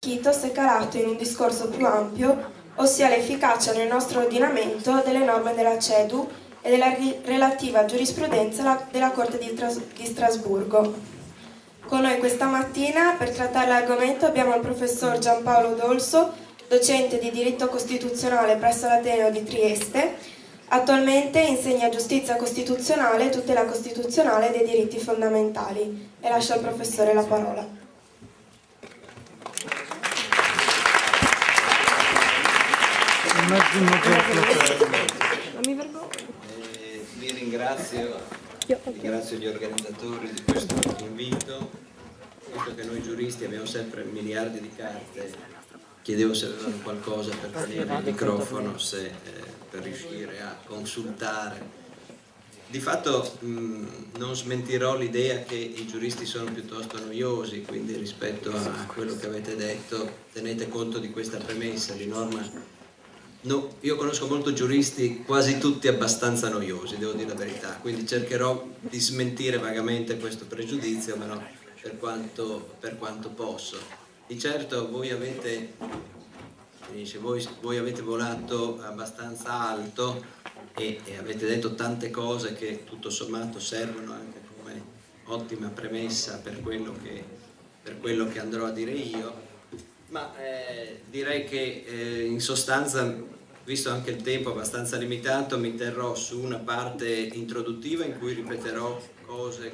Kitos è calato in un discorso più ampio, ossia l'efficacia nel nostro ordinamento delle norme della CEDU e della relativa giurisprudenza della Corte di Strasburgo. Con noi questa mattina per trattare l'argomento abbiamo il professor Giampaolo Dolso, docente di diritto costituzionale presso l'Ateneo di Trieste. Attualmente insegna giustizia costituzionale e tutela costituzionale dei diritti fondamentali. E lascio al professore la parola. Vi ringrazio gli organizzatori di questo invito, visto che noi giuristi abbiamo sempre miliardi di carte. Chiedevo se avevano qualcosa per tenere il microfono, per riuscire a consultare. Di fatto non smentirò l'idea che i giuristi sono piuttosto noiosi, quindi rispetto a quello che avete detto tenete conto di questa premessa. Di norma no, io conosco molti giuristi, quasi tutti abbastanza noiosi, devo dire la verità, quindi cercherò di smentire vagamente questo pregiudizio, ma no, per quanto posso. Di certo voi avete volato abbastanza alto e avete detto tante cose che tutto sommato servono anche come ottima premessa per quello che andrò a dire io. Ma direi che in sostanza, visto anche il tempo abbastanza limitato, mi terrò su una parte introduttiva in cui ripeterò cose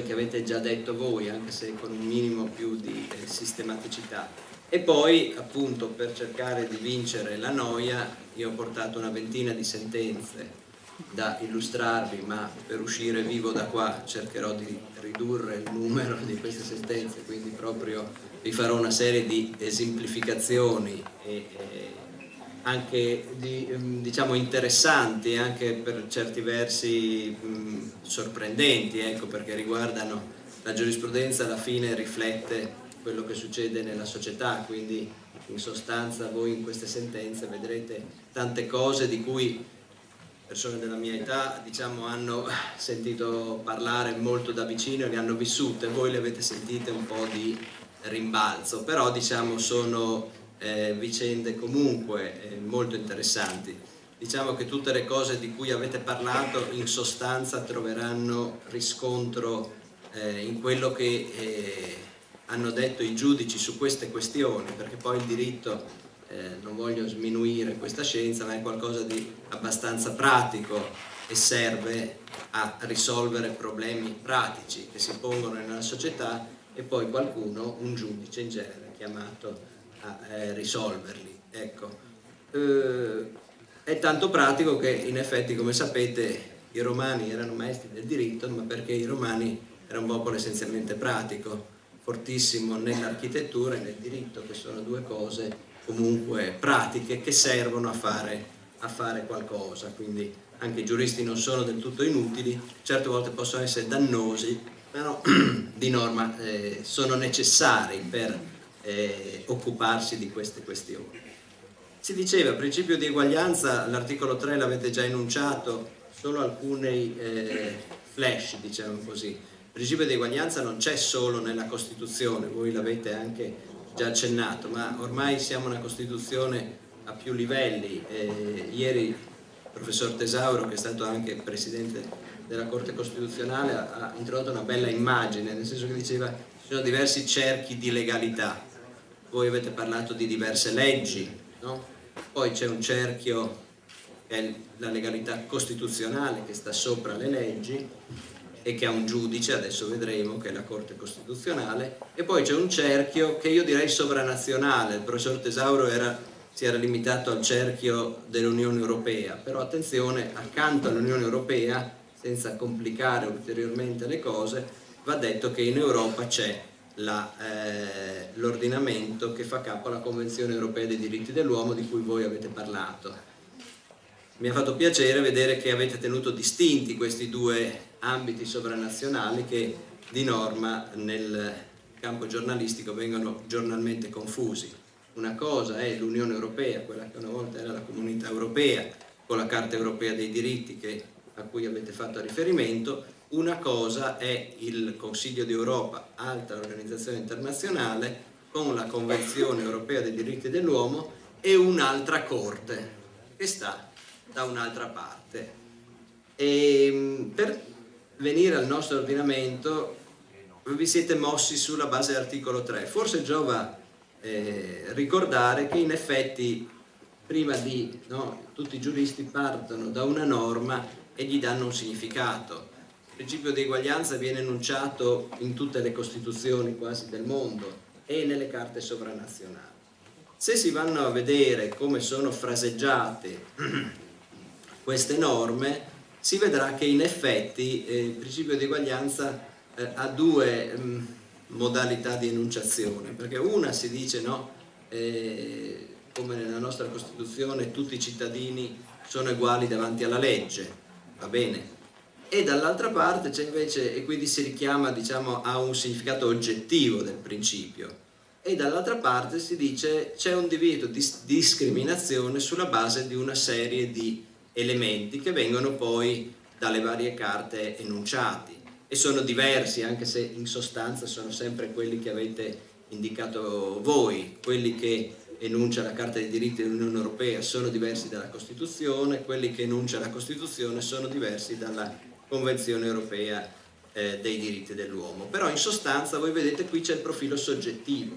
che avete già detto voi, anche se con un minimo più di sistematicità. E poi, appunto, per cercare di vincere la noia, io ho portato una ventina di sentenze da illustrarvi, ma per uscire vivo da qua cercherò di ridurre il numero di queste sentenze, quindi proprio vi farò una serie di esemplificazioni e anche diciamo interessanti, anche per certi versi sorprendenti, ecco, perché riguardano la giurisprudenza. Alla fine riflette quello che succede nella società, quindi in sostanza voi in queste sentenze vedrete tante cose di cui persone della mia età, diciamo, hanno sentito parlare molto da vicino e le hanno vissute, voi le avete sentite un po' di rimbalzo, però diciamo sono vicende comunque molto interessanti. Diciamo che tutte le cose di cui avete parlato in sostanza troveranno riscontro in quello che hanno detto i giudici su queste questioni, perché poi il diritto, non voglio sminuire questa scienza, ma è qualcosa di abbastanza pratico e serve a risolvere problemi pratici che si pongono nella società e poi qualcuno, un giudice in genere, è chiamato a risolverli. Ecco. È tanto pratico che in effetti, come sapete, i romani erano maestri del diritto, ma perché i romani erano un popolo essenzialmente pratico, fortissimo nell'architettura e nel diritto, che sono due cose comunque pratiche che servono a fare qualcosa. Quindi anche i giuristi non sono del tutto inutili, certe volte possono essere dannosi, però di norma sono necessari per occuparsi di queste questioni. Si diceva principio di eguaglianza, l'articolo 3 l'avete già enunciato, solo alcuni flash, diciamo così. Il principio di eguaglianza non c'è solo nella Costituzione, voi l'avete anche già accennato, ma ormai siamo una Costituzione a più livelli. Ieri il professor Tesauro, che è stato anche presidente della Corte Costituzionale, ha introdotto una bella immagine, nel senso che diceva che ci sono diversi cerchi di legalità. Voi avete parlato di diverse leggi, no? Poi c'è un cerchio che è la legalità costituzionale, che sta sopra le leggi e che ha un giudice, adesso vedremo, che è la Corte Costituzionale, e poi c'è un cerchio che io direi sovranazionale. Il professor Tesauro si era limitato al cerchio dell'Unione Europea, però attenzione, accanto all'Unione Europea, senza complicare ulteriormente le cose, va detto che in Europa c'è l'ordinamento che fa capo alla Convenzione Europea dei Diritti dell'Uomo, di cui voi avete parlato. Mi ha fatto piacere vedere che avete tenuto distinti questi due ambiti sovranazionali che di norma nel campo giornalistico vengono giornalmente confusi. Una cosa è l'Unione Europea, quella che una volta era la Comunità Europea, con la Carta Europea dei Diritti a cui avete fatto riferimento. Una cosa è il Consiglio d'Europa, altra organizzazione internazionale, con la Convenzione Europea dei diritti dell'uomo e un'altra Corte che sta da un'altra parte. E per venire al nostro ordinamento vi siete mossi sulla base dell'articolo 3. Forse giova ricordare che in effetti prima tutti i giuristi partono da una norma e gli danno un significato. Il principio di eguaglianza viene enunciato in tutte le costituzioni quasi del mondo e nelle carte sovranazionali. Se si vanno a vedere come sono fraseggiate queste norme, si vedrà che in effetti il principio di eguaglianza ha due modalità di enunciazione, perché una si dice come nella nostra Costituzione tutti i cittadini sono uguali davanti alla legge, va bene? E dall'altra parte c'è invece, e quindi si richiama a un significato oggettivo del principio, e dall'altra parte si dice c'è un divieto di discriminazione sulla base di una serie di elementi che vengono poi dalle varie carte enunciati e sono diversi, anche se in sostanza sono sempre quelli che avete indicato voi. Quelli che enuncia la Carta dei diritti dell'Unione Europea sono diversi dalla Costituzione, quelli che enuncia la Costituzione sono diversi dalla Convenzione Europea dei diritti dell'uomo. Però in sostanza voi vedete qui c'è il profilo soggettivo.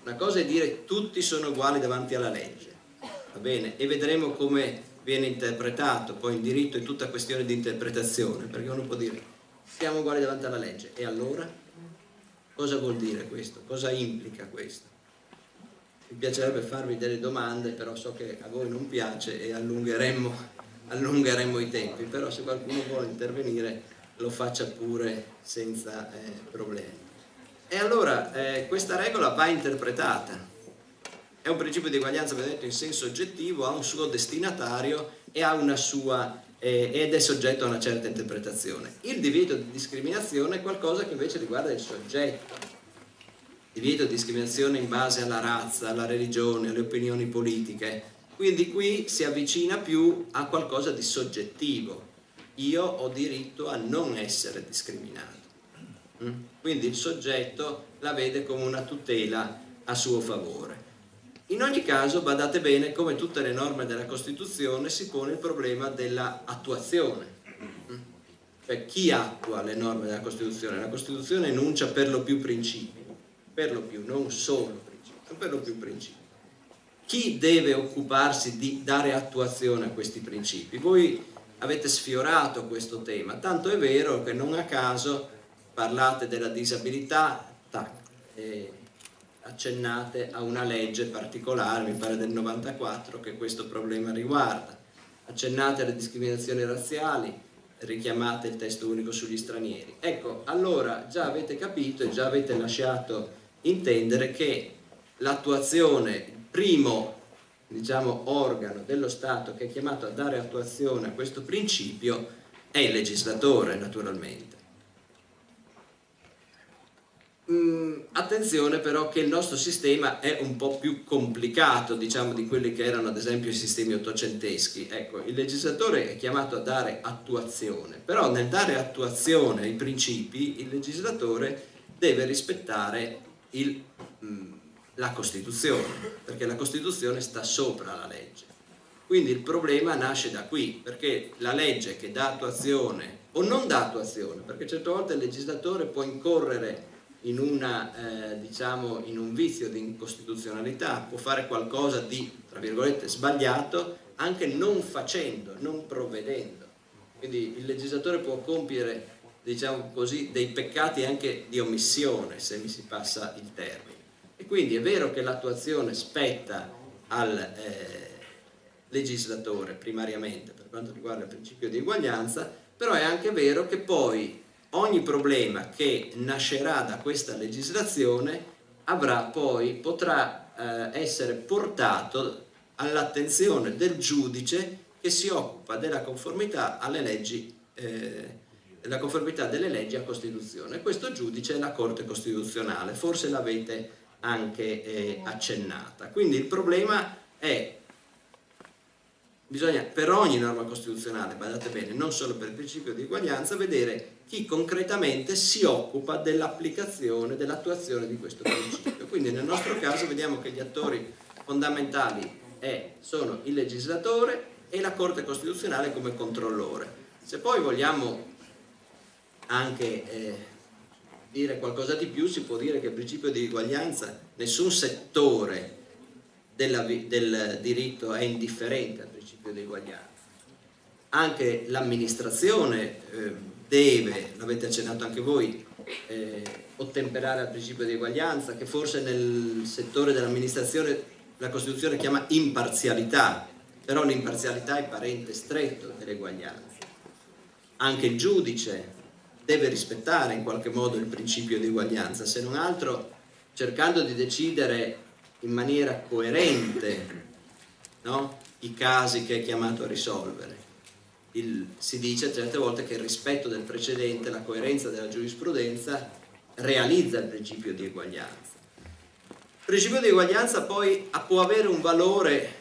Una cosa è dire tutti sono uguali davanti alla legge, va bene? E vedremo come viene interpretato. Poi il diritto è tutta questione di interpretazione, perché uno può dire siamo uguali davanti alla legge, e allora cosa vuol dire questo? Cosa implica questo? Mi piacerebbe farvi delle domande, però so che a voi non piace e allungheremmo i tempi, però se qualcuno vuole intervenire lo faccia pure senza problemi. E allora questa regola va interpretata. È un principio di eguaglianza, come detto, in senso oggettivo, ha un suo destinatario e ha una sua ed è soggetto a una certa interpretazione. Il divieto di discriminazione è qualcosa che invece riguarda il soggetto. Divieto di discriminazione in base alla razza, alla religione, alle opinioni politiche. Quindi qui si avvicina più a qualcosa di soggettivo. Io ho diritto a non essere discriminato. Quindi il soggetto la vede come una tutela a suo favore. In ogni caso, badate bene, come tutte le norme della Costituzione si pone il problema dell'attuazione. Cioè, chi attua le norme della Costituzione? La Costituzione enuncia per lo più principi, per lo più, non solo principi, per lo più principi. Chi deve occuparsi di dare attuazione a questi principi? Voi avete sfiorato questo tema, tanto è vero che non a caso parlate della disabilità, accennate a una legge particolare, mi pare del 94, che questo problema riguarda, accennate alle discriminazioni razziali, richiamate il testo unico sugli stranieri. Ecco, allora già avete capito e già avete lasciato intendere che l'attuazione, il primo organo dello Stato che è chiamato a dare attuazione a questo principio è il legislatore, naturalmente. Attenzione però che il nostro sistema è un po' più complicato di quelli che erano ad esempio i sistemi ottocenteschi. Ecco, il legislatore è chiamato a dare attuazione, però nel dare attuazione ai principi il legislatore deve rispettare la Costituzione, perché la Costituzione sta sopra la legge. Quindi il problema nasce da qui, perché la legge che dà attuazione o non dà attuazione, perché certe volte il legislatore può incorrere in un vizio di incostituzionalità, può fare qualcosa di, tra virgolette, sbagliato, anche non facendo, non provvedendo. Quindi il legislatore può compiere, dei peccati anche di omissione, se mi si passa il termine. E quindi è vero che l'attuazione spetta al legislatore primariamente per quanto riguarda il principio di eguaglianza, però è anche vero che poi ogni problema che nascerà da questa legislazione potrà essere portato all'attenzione del giudice che si occupa della conformità alle leggi, la conformità delle leggi a Costituzione. Questo giudice è la Corte Costituzionale, forse l'avete anche accennata. Quindi il problema è bisogna per ogni norma costituzionale, badate bene, non solo per il principio di uguaglianza, vedere chi concretamente si occupa dell'applicazione, dell'attuazione di questo principio. Quindi nel nostro caso vediamo che gli attori fondamentali sono il legislatore e la Corte Costituzionale come controllore. Se poi vogliamo anche dire qualcosa di più, si può dire che il principio di uguaglianza, nessun settore del diritto è indifferente al principio di uguaglianza. Anche l'amministrazione deve, l'avete accennato anche voi, ottemperare al principio di uguaglianza, che forse nel settore dell'amministrazione la Costituzione chiama imparzialità, però l'imparzialità è parente stretto dell'eguaglianza. Anche il giudice deve rispettare in qualche modo il principio di uguaglianza, se non altro cercando di decidere in maniera coerente, no? I casi che è chiamato a risolvere. Si dice certe volte che il rispetto del precedente, la coerenza della giurisprudenza realizza il principio di uguaglianza. Il principio di uguaglianza poi può avere un valore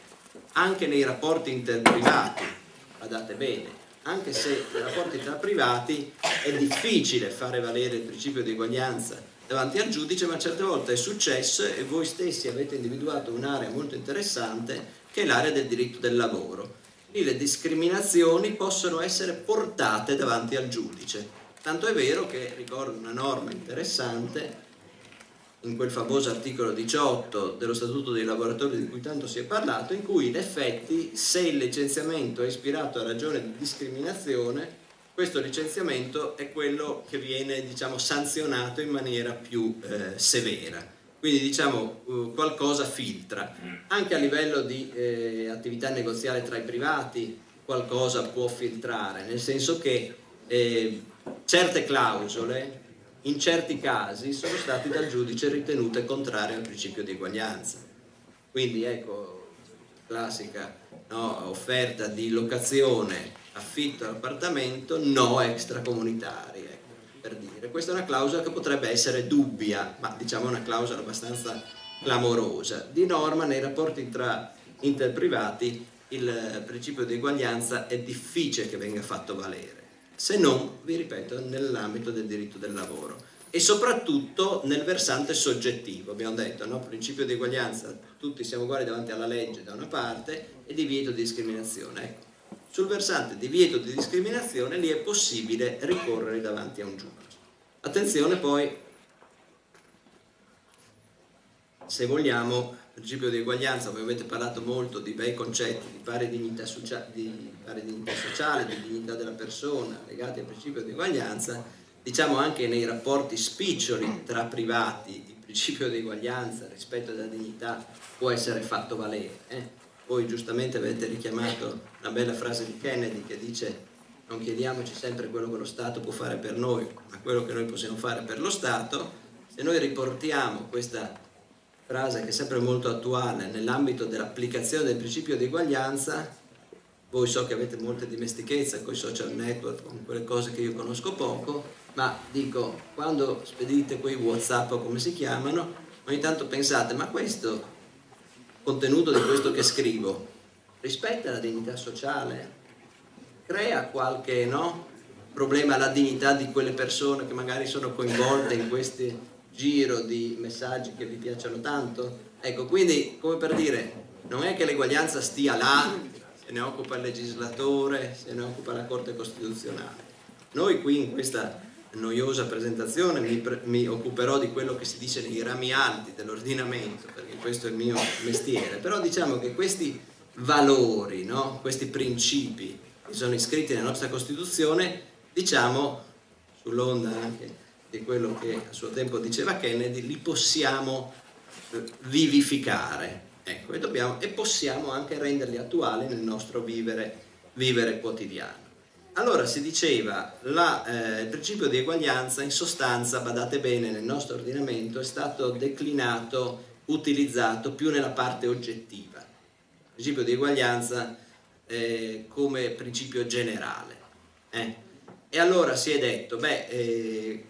anche nei rapporti interprivati, badate bene, anche se nei rapporti tra privati è difficile fare valere il principio di uguaglianza davanti al giudice, ma certe volte è successo e voi stessi avete individuato un'area molto interessante che è l'area del diritto del lavoro. Lì le discriminazioni possono essere portate davanti al giudice, tanto è vero che ricordo una norma interessante in quel famoso articolo 18 dello Statuto dei lavoratori di cui tanto si è parlato, in cui in effetti se il licenziamento è ispirato a ragione di discriminazione, questo licenziamento è quello che viene, diciamo, sanzionato in maniera più severa. Quindi, diciamo, qualcosa filtra. Anche a livello di attività negoziale tra i privati qualcosa può filtrare, nel senso che certe clausole in certi casi sono state dal giudice ritenute contrarie al principio di uguaglianza. Quindi ecco, classica, no, offerta di locazione, affitto all'appartamento, no extracomunitari, ecco, per dire. Questa è una clausola che potrebbe essere dubbia, ma diciamo una clausola abbastanza clamorosa. Di norma nei rapporti tra interprivati il principio di uguaglianza è difficile che venga fatto valere, se non, vi ripeto, nell'ambito del diritto del lavoro e soprattutto nel versante soggettivo. Abbiamo detto, no? Principio di uguaglianza, tutti siamo uguali davanti alla legge da una parte e divieto di discriminazione. Ecco, sul versante divieto di discriminazione lì è possibile ricorrere davanti a un giudice. Attenzione poi, se vogliamo, il principio di uguaglianza, voi avete parlato molto di bei concetti, di pari dignità sociale, di dignità della persona legati al principio di uguaglianza, diciamo anche nei rapporti spiccioli tra privati il principio di uguaglianza rispetto alla dignità può essere fatto valere. Voi giustamente avete richiamato una bella frase di Kennedy che dice: non chiediamoci sempre quello che lo Stato può fare per noi, ma quello che noi possiamo fare per lo Stato. Se noi riportiamo questa frase che è sempre molto attuale nell'ambito dell'applicazione del principio di uguaglianza, voi so che avete molte dimestichezza con i social network, con quelle cose che io conosco poco, ma dico, quando spedite quei WhatsApp o come si chiamano, ogni tanto pensate, ma questo contenuto di questo che scrivo rispetta la dignità sociale? Crea qualche problema alla dignità di quelle persone che magari sono coinvolte in questi giro di messaggi che vi piacciono tanto? Ecco, quindi, come per dire, non è che l'eguaglianza stia là, se ne occupa il legislatore, se ne occupa la Corte Costituzionale. Noi qui in questa noiosa presentazione mi occuperò di quello che si dice nei rami alti dell'ordinamento, perché questo è il mio mestiere, però diciamo che questi valori, no? Questi principi che sono iscritti nella nostra Costituzione, diciamo, sull'onda anche di quello che a suo tempo diceva Kennedy, li possiamo vivificare, ecco, e possiamo anche renderli attuali nel nostro vivere quotidiano. Allora si diceva, il principio di eguaglianza in sostanza, badate bene, nel nostro ordinamento è stato declinato, utilizzato più nella parte oggettiva. Il principio di eguaglianza come principio generale. E allora si è detto,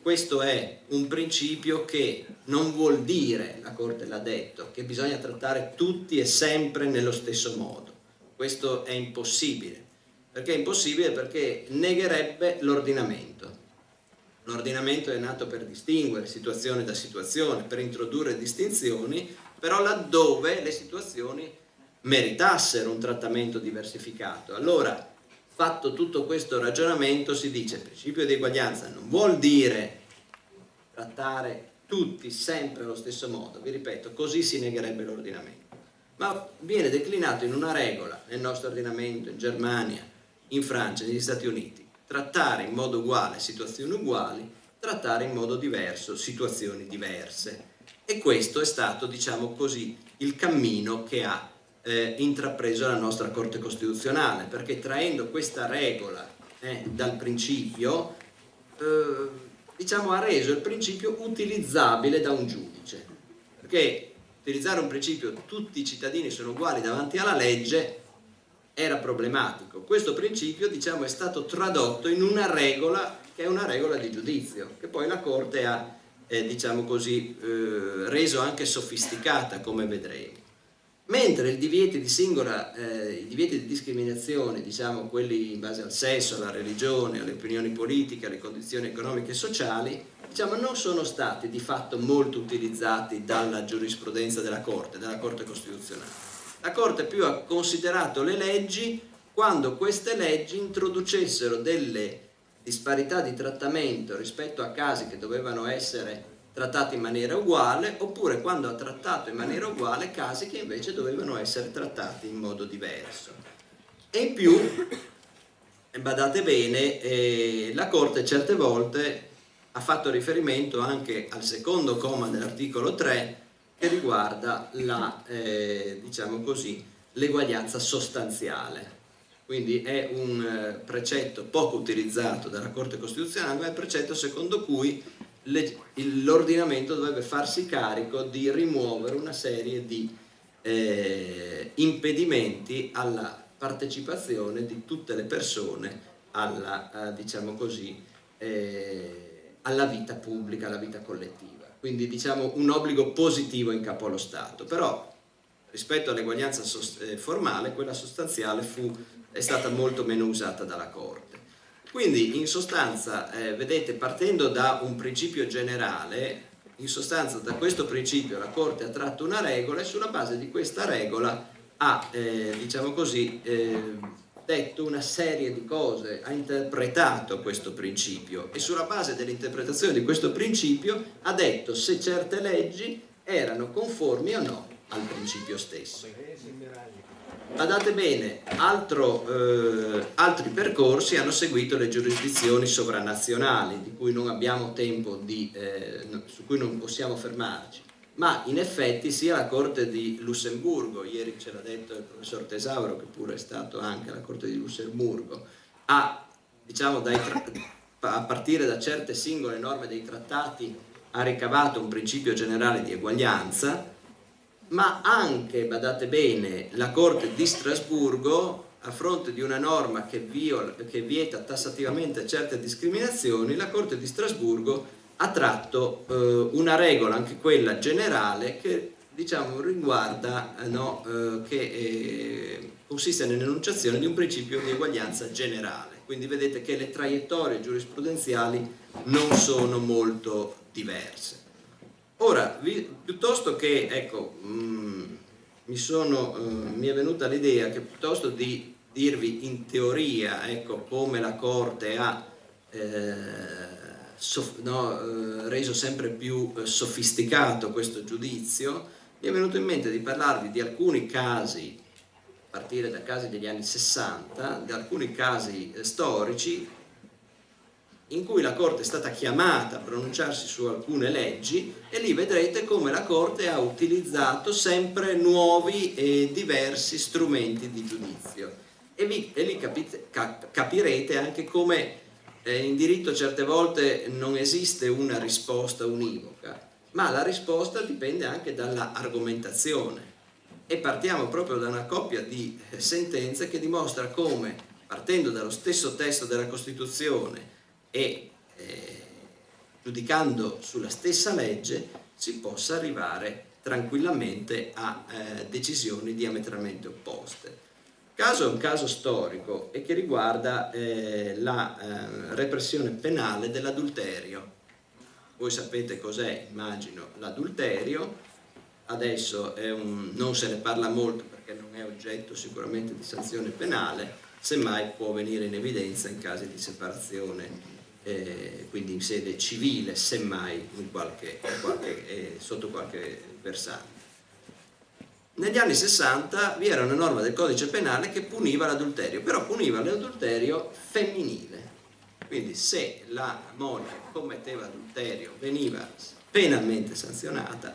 questo è un principio che non vuol dire, la Corte l'ha detto, che bisogna trattare tutti e sempre nello stesso modo. questo è impossibile. Perché è impossibile? Perché negherebbe l'ordinamento. L'ordinamento è nato per distinguere situazione da situazione, per introdurre distinzioni, però laddove le situazioni meritassero un trattamento diversificato. Allora, fatto tutto questo ragionamento, si dice il principio di eguaglianza non vuol dire trattare tutti sempre allo stesso modo, vi ripeto, così si negherebbe l'ordinamento, ma viene declinato in una regola nel nostro ordinamento, in Germania, in Francia, negli Stati Uniti: trattare in modo uguale situazioni uguali, trattare in modo diverso situazioni diverse. E questo è stato, diciamo così, il cammino che ha intrapreso la nostra Corte Costituzionale, perché traendo questa regola dal principio, diciamo, ha reso il principio utilizzabile da un giudice, perché utilizzare un principio tutti i cittadini sono uguali davanti alla legge era problematico. Questo principio, diciamo, è stato tradotto in una regola che è una regola di giudizio, che poi la Corte ha diciamo così reso anche sofisticata, come vedremo. Mentre i divieti di discriminazione, diciamo quelli in base al sesso, alla religione, alle opinioni politiche, alle condizioni economiche e sociali, diciamo, non sono stati di fatto molto utilizzati dalla giurisprudenza della Corte Costituzionale. La Corte più ha considerato le leggi quando queste leggi introducessero delle disparità di trattamento rispetto a casi che dovevano essere trattati in maniera uguale, oppure quando ha trattato in maniera uguale casi che invece dovevano essere trattati in modo diverso. E in più, badate bene, la Corte certe volte ha fatto riferimento anche al secondo comma dell'articolo 3 che riguarda la, diciamo così, l'eguaglianza sostanziale. Quindi è un precetto poco utilizzato dalla Corte Costituzionale, ma è il precetto secondo cui l'ordinamento dovrebbe farsi carico di rimuovere una serie di impedimenti alla partecipazione di tutte le persone alla, diciamo così, alla vita pubblica, alla vita collettiva. Quindi, diciamo, un obbligo positivo in capo allo Stato. Però rispetto all'eguaglianza formale, quella sostanziale è stata molto meno usata dalla Corte. Quindi, in sostanza, vedete, partendo da un principio generale, in sostanza da questo principio la Corte ha tratto una regola e sulla base di questa regola ha, diciamo così, detto una serie di cose, ha interpretato questo principio e sulla base dell'interpretazione di questo principio ha detto se certe leggi erano conformi o no al principio stesso. Badate bene, altri percorsi hanno seguito le giurisdizioni sovranazionali, di cui non abbiamo tempo su cui non possiamo fermarci, ma in effetti sia la Corte di Lussemburgo, ieri ce l'ha detto il professor Tesauro, che pure è stato anche alla Corte di Lussemburgo, diciamo, a partire da certe singole norme dei trattati ha ricavato un principio generale di eguaglianza, ma anche, badate bene, la Corte di Strasburgo, a fronte di una norma che vieta tassativamente certe discriminazioni, la Corte di Strasburgo ha tratto una regola, anche quella generale, che, diciamo, riguarda, che consiste nell'enunciazione di un principio di eguaglianza generale. Quindi vedete che le traiettorie giurisprudenziali non sono molto diverse. Ora, piuttosto che, ecco, mi è venuta l'idea che piuttosto di dirvi in teoria, ecco, come la Corte ha reso sempre più sofisticato questo giudizio, mi è venuto in mente di parlarvi di alcuni casi, a partire da casi degli anni 60, di alcuni casi storici in cui la Corte è stata chiamata a pronunciarsi su alcune leggi, e lì vedrete come la Corte ha utilizzato sempre nuovi e diversi strumenti di giudizio. E lì capirete anche come in diritto certe volte non esiste una risposta univoca, ma la risposta dipende anche dalla argomentazione. E partiamo proprio da una coppia di sentenze che dimostra come, partendo dallo stesso testo della Costituzione e giudicando sulla stessa legge, si possa arrivare tranquillamente a decisioni diametralmente opposte. caso è un caso storico e che riguarda la repressione penale dell'adulterio. Voi sapete cos'è, immagino, l'adulterio. Adesso non se ne parla molto perché non è oggetto sicuramente di sanzione penale, semmai può venire in evidenza in casi di separazione, quindi in sede civile, semmai sotto qualche versante. Negli anni 60 vi era una norma del codice penale che puniva l'adulterio, però puniva l'adulterio femminile. Quindi se la moglie commetteva adulterio veniva penalmente sanzionata,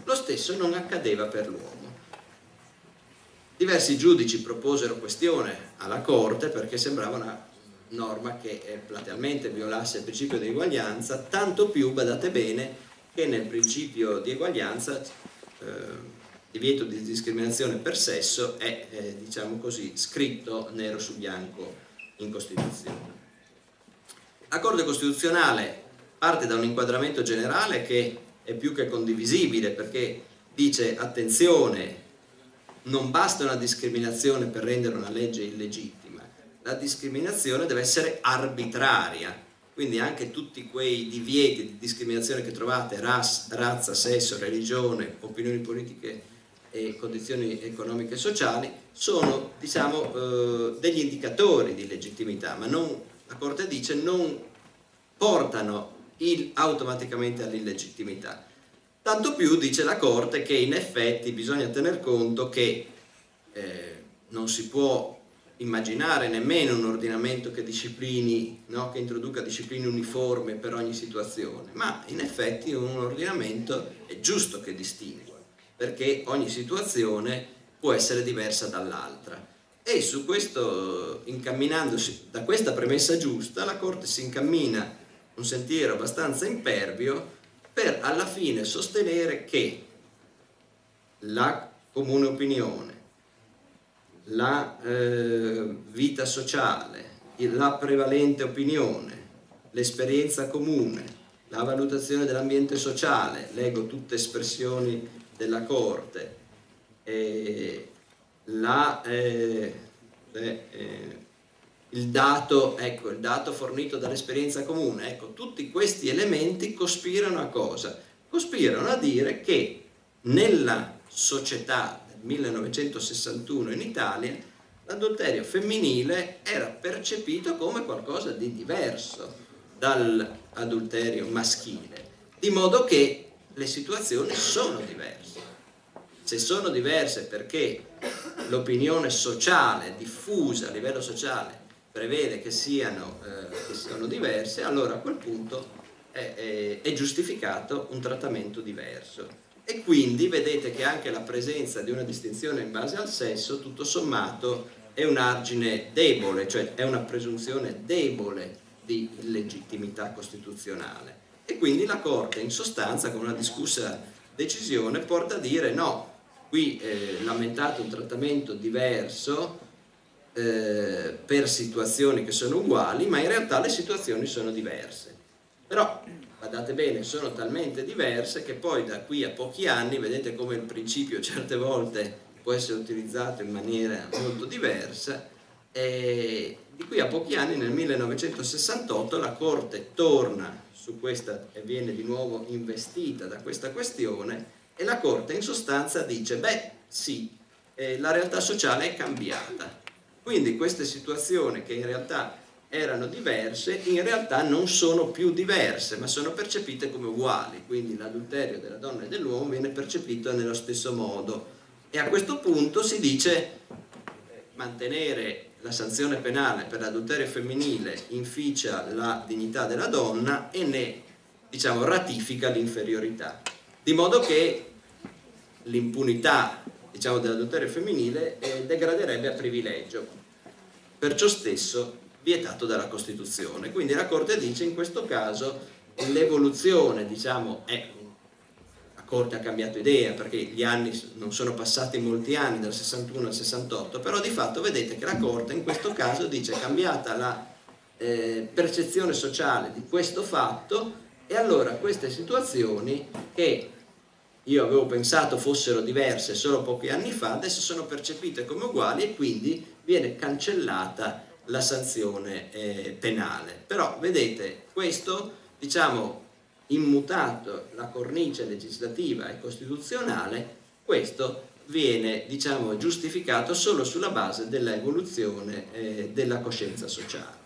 lo stesso non accadeva per l'uomo. Diversi giudici proposero questione alla Corte perché sembrava una norma che platealmente violasse il principio di eguaglianza, tanto più, badate bene, che nel principio di eguaglianza divieto di discriminazione per sesso è, diciamo così, scritto nero su bianco in Costituzione. La Corte Costituzionale parte da un inquadramento generale che è più che condivisibile, perché dice: attenzione, non basta una discriminazione per rendere una legge illegittima, la discriminazione deve essere arbitraria, quindi anche tutti quei divieti di discriminazione che trovate, razza, sesso, religione, opinioni politiche e condizioni economiche e sociali, sono, diciamo, degli indicatori di legittimità, ma non, la Corte dice, non portano automaticamente all'illegittimità. Tanto più dice la Corte che in effetti bisogna tener conto che non si può immaginare nemmeno un ordinamento che disciplini, no, che introduca discipline uniformi per ogni situazione, ma in effetti un ordinamento è giusto che distingua, perché ogni situazione può essere diversa dall'altra. E su questo, incamminandosi da questa premessa giusta, la Corte si incammina un sentiero abbastanza impervio per alla fine sostenere che la comune opinione, la vita sociale, la prevalente opinione, l'esperienza comune, la valutazione dell'ambiente sociale, leggo tutte espressioni della Corte, il dato fornito dall'esperienza comune, ecco, tutti questi elementi cospirano a cosa? Cospirano a dire che nella società del 1961 in Italia l'adulterio femminile era percepito come qualcosa di diverso dall'adulterio maschile, di modo che le situazioni sono diverse. Se sono diverse perché l'opinione sociale diffusa a livello sociale prevede che siano diverse, allora a quel punto è giustificato un trattamento diverso. E quindi vedete che anche la presenza di una distinzione in base al sesso, tutto sommato, è un argine debole, cioè è una presunzione debole di legittimità costituzionale. E quindi la Corte, in sostanza, con una discussa decisione, porta a dire no, qui lamentate un trattamento diverso per situazioni che sono uguali, ma in realtà le situazioni sono diverse. Però, guardate bene, sono talmente diverse che poi da qui a pochi anni, vedete come il principio certe volte può essere utilizzato in maniera molto diversa, di qui a pochi anni, nel 1968, la Corte torna su questa e viene di nuovo investita da questa questione, e la Corte in sostanza dice, beh sì, la realtà sociale è cambiata, quindi queste situazioni che in realtà erano diverse, in realtà non sono più diverse, ma sono percepite come uguali, quindi l'adulterio della donna e dell'uomo viene percepito nello stesso modo. E a questo punto si dice mantenere la sanzione penale per l'adulterio femminile inficia la dignità della donna e ne, diciamo, ratifica l'inferiorità, di modo che l'impunità, diciamo, dell'adulterio femminile degraderebbe a privilegio, perciò stesso vietato dalla Costituzione. Quindi la Corte dice in questo caso l'evoluzione, diciamo, la Corte ha cambiato idea perché gli anni non sono passati molti anni dal 61 al 68, però di fatto vedete che la Corte in questo caso dice cambiata la percezione sociale di questo fatto, e allora queste situazioni che io avevo pensato fossero diverse solo pochi anni fa, adesso sono percepite come uguali e quindi viene cancellata la sanzione penale. Però vedete, questo, diciamo, immutato la cornice legislativa e costituzionale, questo viene, diciamo, giustificato solo sulla base dell'evoluzione della coscienza sociale.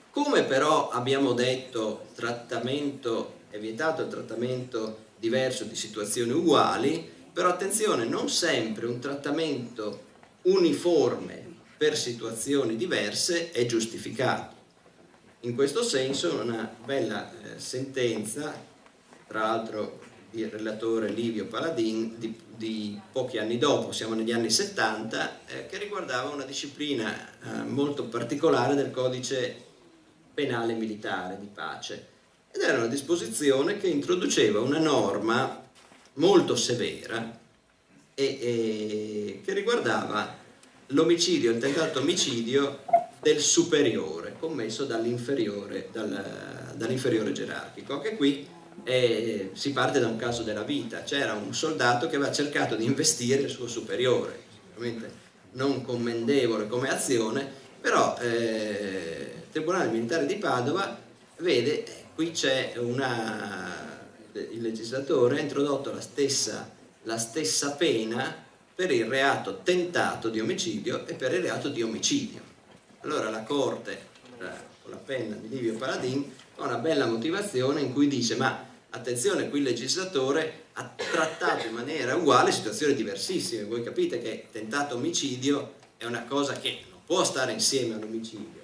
Come però abbiamo detto, trattamento è vietato il trattamento diverso di situazioni uguali, però attenzione, non sempre un trattamento uniforme per situazioni diverse è giustificato. In questo senso una bella sentenza, tra l'altro il relatore Livio Paladin, di pochi anni dopo, siamo negli anni 70, che riguardava una disciplina molto particolare del codice penale militare di pace, ed era una disposizione che introduceva una norma molto severa e che riguardava l'omicidio, il tentato omicidio del superiore commesso dall'inferiore gerarchico. Anche qui si parte da un caso della vita. C'era un soldato che aveva cercato di investire il suo superiore, sicuramente non commendevole come azione, però il Tribunale Militare di Padova vede, qui c'è il legislatore ha introdotto la stessa pena per il reato tentato di omicidio e per il reato di omicidio. Allora la Corte, con la penna di Livio Paladin, ha una bella motivazione in cui dice: ma attenzione, qui il legislatore ha trattato in maniera uguale situazioni diversissime. Voi capite che tentato omicidio è una cosa che non può stare insieme all'omicidio.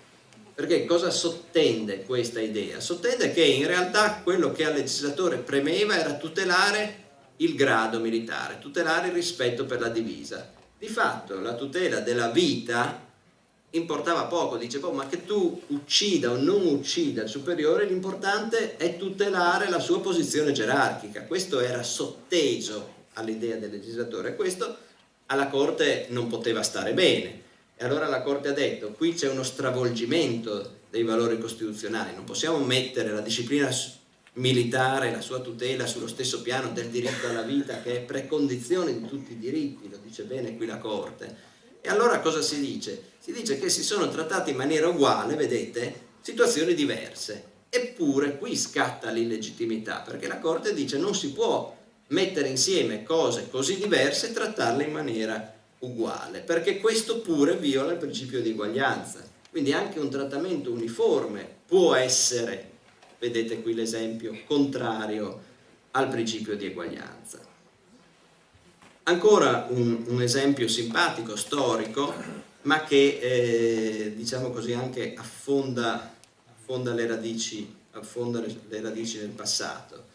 Perché cosa sottende questa idea? Sottende che in realtà quello che al legislatore premeva era tutelare il grado militare, tutelare il rispetto per la divisa. Di fatto la tutela della vita importava poco, dice: ma che tu uccida o non uccida il superiore, l'importante è tutelare la sua posizione gerarchica. Questo era sotteso all'idea del legislatore, e questo alla Corte non poteva stare bene. E allora la Corte ha detto: qui c'è uno stravolgimento dei valori costituzionali, non possiamo mettere la disciplina militare, la sua tutela, sullo stesso piano del diritto alla vita, che è precondizione di tutti i diritti, lo dice bene qui la Corte. E allora cosa si dice? Si dice che si sono trattate in maniera uguale, vedete, situazioni diverse. Eppure qui scatta l'illegittimità, perché la Corte dice: non si può mettere insieme cose così diverse e trattarle in maniera uguale, perché questo pure viola il principio di eguaglianza. Quindi anche un trattamento uniforme può essere, vedete qui l'esempio, contrario al principio di eguaglianza. Ancora un esempio simpatico, storico, ma che diciamo così anche affonda le radici nel passato.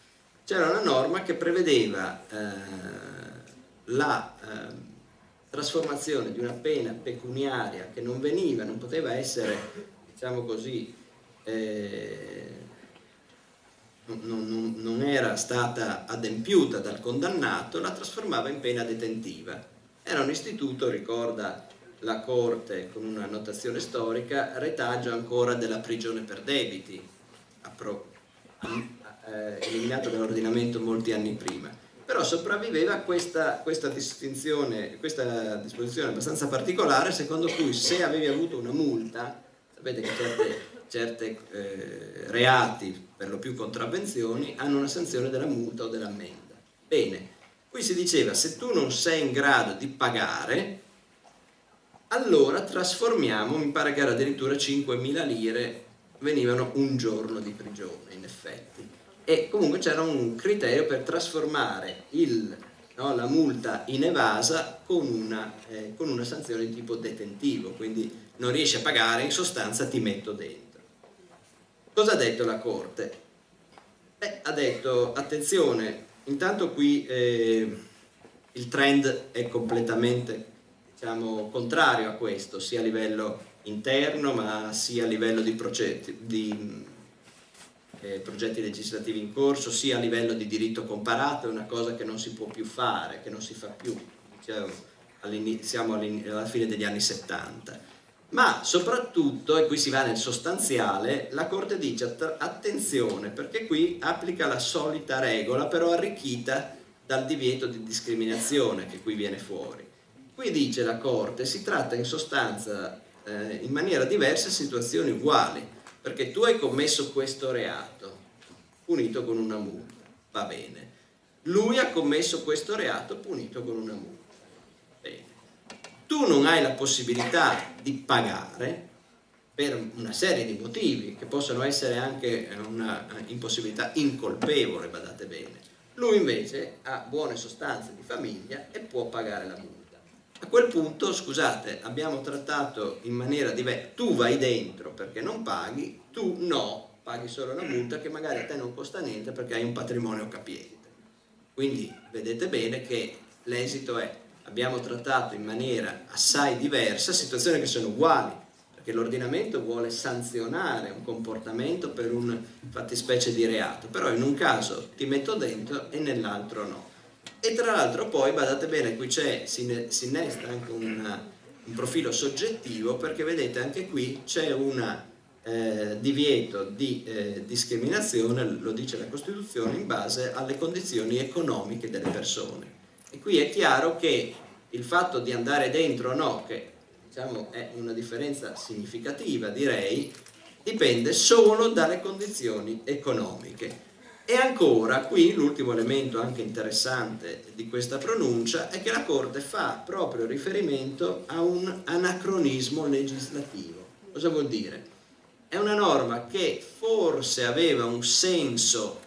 C'era una norma che prevedeva la trasformazione di una pena pecuniaria che non poteva essere, diciamo così, non era stata adempiuta dal condannato, la trasformava in pena detentiva. Era un istituto, ricorda la Corte con una notazione storica, retaggio ancora della prigione per debiti, eliminato dall'ordinamento molti anni prima. Però sopravviveva questa disposizione abbastanza particolare, secondo cui se avevi avuto una multa, sapete che certe reati, per lo più contravvenzioni, hanno una sanzione della multa o dell'ammenda. Bene, qui si diceva: se tu non sei in grado di pagare, allora trasformiamo, mi pare che era addirittura 5.000 lire, venivano un giorno di prigione in effetti. E comunque c'era un criterio per trasformare la multa inevasa con una sanzione di tipo detentivo, quindi non riesci a pagare, in sostanza ti metto dentro. Cosa ha detto la Corte? Ha detto: attenzione, intanto qui il trend è completamente, diciamo, contrario a questo, sia a livello interno ma sia a livello di progetti legislativi in corso, sia a livello di diritto comparato. È una cosa che non si può più fare, che non si fa più, diciamo, siamo alla fine degli anni 70. Ma soprattutto, e qui si va nel sostanziale, la Corte dice attenzione, perché qui applica la solita regola, però arricchita dal divieto di discriminazione che qui viene fuori. Qui dice la Corte, si tratta in sostanza in maniera diversa situazioni uguali, perché tu hai commesso questo reato, punito con una multa, va bene. Lui ha commesso questo reato, punito con una multa, bene. Tu non hai la possibilità di pagare per una serie di motivi, che possono essere anche una impossibilità incolpevole, badate bene. Lui invece ha buone sostanze di famiglia e può pagare la multa. A quel punto, scusate, abbiamo trattato in maniera diversa. Tu vai dentro perché non paghi, tu no, paghi solo una multa che magari a te non costa niente perché hai un patrimonio capiente. Quindi vedete bene che l'esito è: abbiamo trattato in maniera assai diversa situazioni che sono uguali, perché l'ordinamento vuole sanzionare un comportamento per un fattispecie di reato, però in un caso ti metto dentro e nell'altro no. E tra l'altro poi, badate bene, qui si innesta anche un profilo soggettivo, perché vedete anche qui c'è un divieto di discriminazione, lo dice la Costituzione, in base alle condizioni economiche delle persone. E qui è chiaro che il fatto di andare dentro o no, che diciamo è una differenza significativa, direi, dipende solo dalle condizioni economiche. E ancora, qui l'ultimo elemento anche interessante di questa pronuncia è che la Corte fa proprio riferimento a un anacronismo legislativo. Cosa vuol dire? È una norma che forse aveva un senso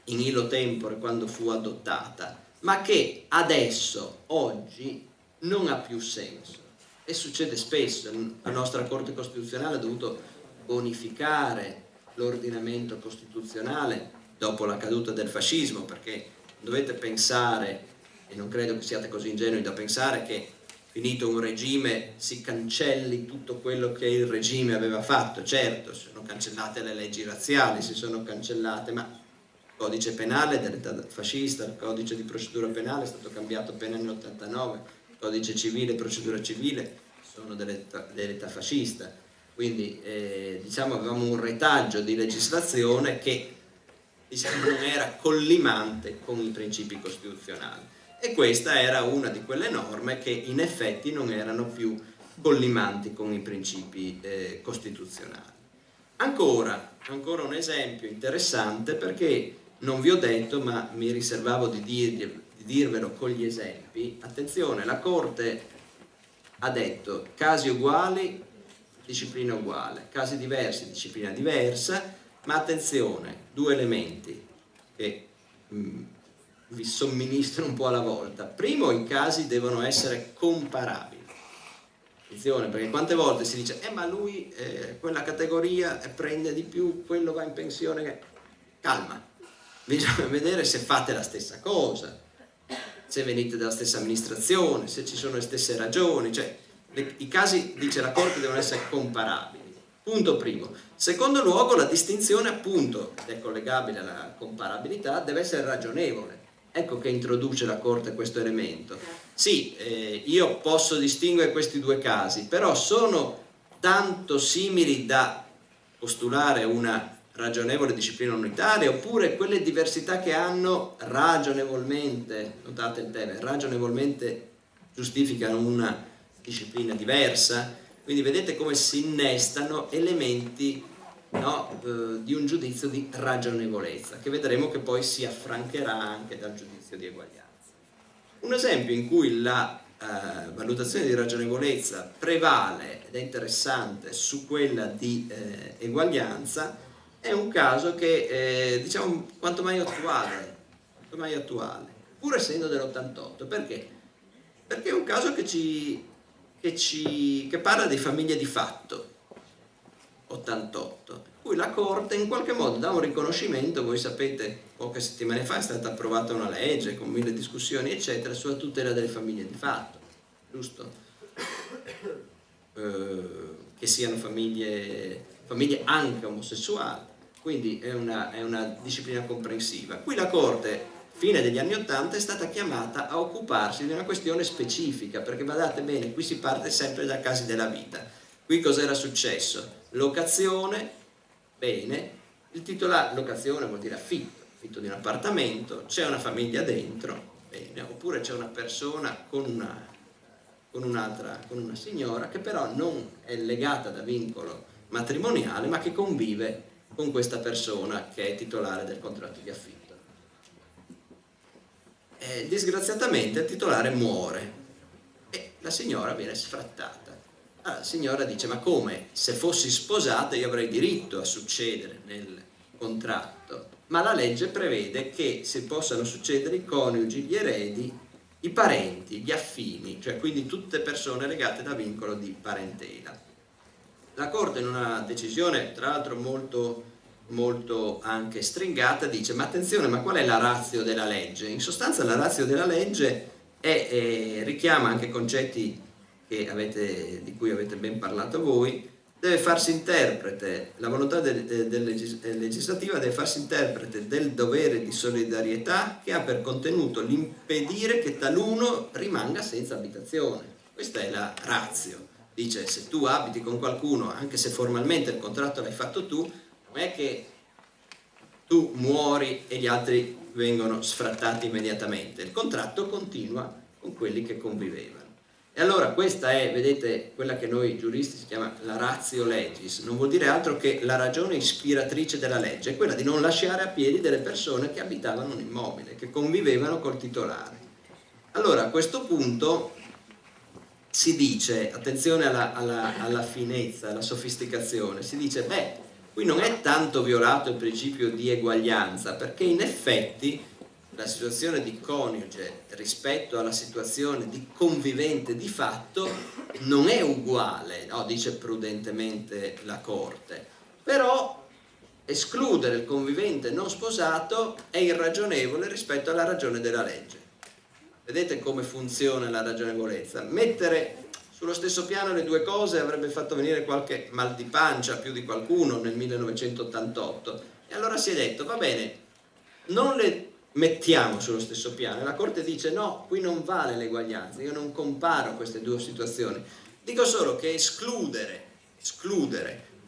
in illo tempore quando fu adottata, ma che adesso, oggi, non ha più senso. E succede spesso. La nostra Corte Costituzionale ha dovuto bonificare l'ordinamento costituzionale dopo la caduta del fascismo, perché dovete pensare, e non credo che siate così ingenui da pensare, che finito un regime si cancelli tutto quello che il regime aveva fatto. Certo, si sono cancellate le leggi razziali, si sono cancellate, ma il codice penale dell'età fascista, il codice di procedura penale è stato cambiato appena nell'89, il codice civile e procedura civile sono dell'età fascista. Quindi diciamo avevamo un retaggio di legislazione che diciamo non era collimante con i principi costituzionali, e questa era una di quelle norme che in effetti non erano più collimanti con i principi costituzionali. Ancora un esempio interessante, perché non vi ho detto, ma mi riservavo di dirvelo con gli esempi. Attenzione, la Corte ha detto casi uguali, disciplina uguale, casi diversi, disciplina diversa, ma attenzione, due elementi che vi somministro un po' alla volta. Primo, i casi devono essere comparabili. Attenzione, perché quante volte si dice ma lui quella categoria prende di più, quello va in pensione. Calma, bisogna vedere se fate la stessa cosa, se venite dalla stessa amministrazione, se ci sono le stesse ragioni, cioè i casi, dice la Corte, devono essere comparabili. Punto primo. Secondo luogo, la distinzione, appunto, è collegabile alla comparabilità, deve essere ragionevole. Ecco che introduce la Corte questo elemento. Sì, io posso distinguere questi due casi, però sono tanto simili da postulare una ragionevole disciplina unitaria, oppure quelle diversità che hanno ragionevolmente, notate il tema, ragionevolmente giustificano una disciplina diversa. Quindi vedete come si innestano elementi, no, di un giudizio di ragionevolezza, che vedremo che poi si affrancherà anche dal giudizio di eguaglianza. Un esempio in cui la valutazione di ragionevolezza prevale ed è interessante su quella di eguaglianza è un caso che diciamo quanto mai attuale, pur essendo dell'88. Perché? Perché è un caso che parla di famiglie di fatto, 88, cui la Corte in qualche modo dà un riconoscimento. Voi sapete, poche settimane fa è stata approvata una legge con 1000 discussioni eccetera sulla tutela delle famiglie di fatto, giusto? Che siano famiglie anche omosessuali, quindi è una disciplina comprensiva. Qui la Corte fine degli anni '80 è stata chiamata a occuparsi di una questione specifica, perché badate bene, qui si parte sempre da casi della vita. Qui cos'era successo? Locazione, bene, il titolare, locazione vuol dire affitto di un appartamento, c'è una famiglia dentro, bene, oppure c'è una persona con una signora che però non è legata da vincolo matrimoniale, ma che convive con questa persona che è titolare del contratto di affitto. Disgraziatamente il titolare muore e la signora viene sfrattata. Allora, la signora dice: ma come? Se fossi sposata io avrei diritto a succedere nel contratto, ma la legge prevede che si possano succedere i coniugi, gli eredi, i parenti, gli affini, cioè quindi tutte persone legate da vincolo di parentela. La Corte, in una decisione tra l'altro molto anche stringata, dice: ma attenzione, ma qual è la ratio della legge? In sostanza la ratio della legge richiama anche concetti di cui avete ben parlato voi. Deve farsi interprete, la volontà legislativa deve farsi interprete del dovere di solidarietà che ha per contenuto l'impedire che taluno rimanga senza abitazione. Questa è la ratio. Dice: se tu abiti con qualcuno, anche se formalmente il contratto l'hai fatto tu, non è che tu muori e gli altri vengono sfrattati immediatamente, il contratto continua con quelli che convivevano. E allora questa è, vedete, quella che noi giuristi si chiama la ratio legis, non vuol dire altro che la ragione ispiratrice della legge, è quella di non lasciare a piedi delle persone che abitavano un immobile, che convivevano col titolare. Allora a questo punto si dice, attenzione alla finezza, alla sofisticazione, si dice: beh, qui non è tanto violato il principio di eguaglianza, perché in effetti la situazione di coniuge rispetto alla situazione di convivente di fatto non è uguale, no? Dice prudentemente la Corte, però escludere il convivente non sposato è irragionevole rispetto alla ragione della legge. Vedete come funziona la ragionevolezza? Mettere sullo stesso piano le due cose avrebbe fatto venire qualche mal di pancia a più di qualcuno nel 1988, e allora si è detto: va bene, non le mettiamo sullo stesso piano, e la Corte dice: no, qui non vale l'eguaglianza, io non comparo queste due situazioni, dico solo che escludere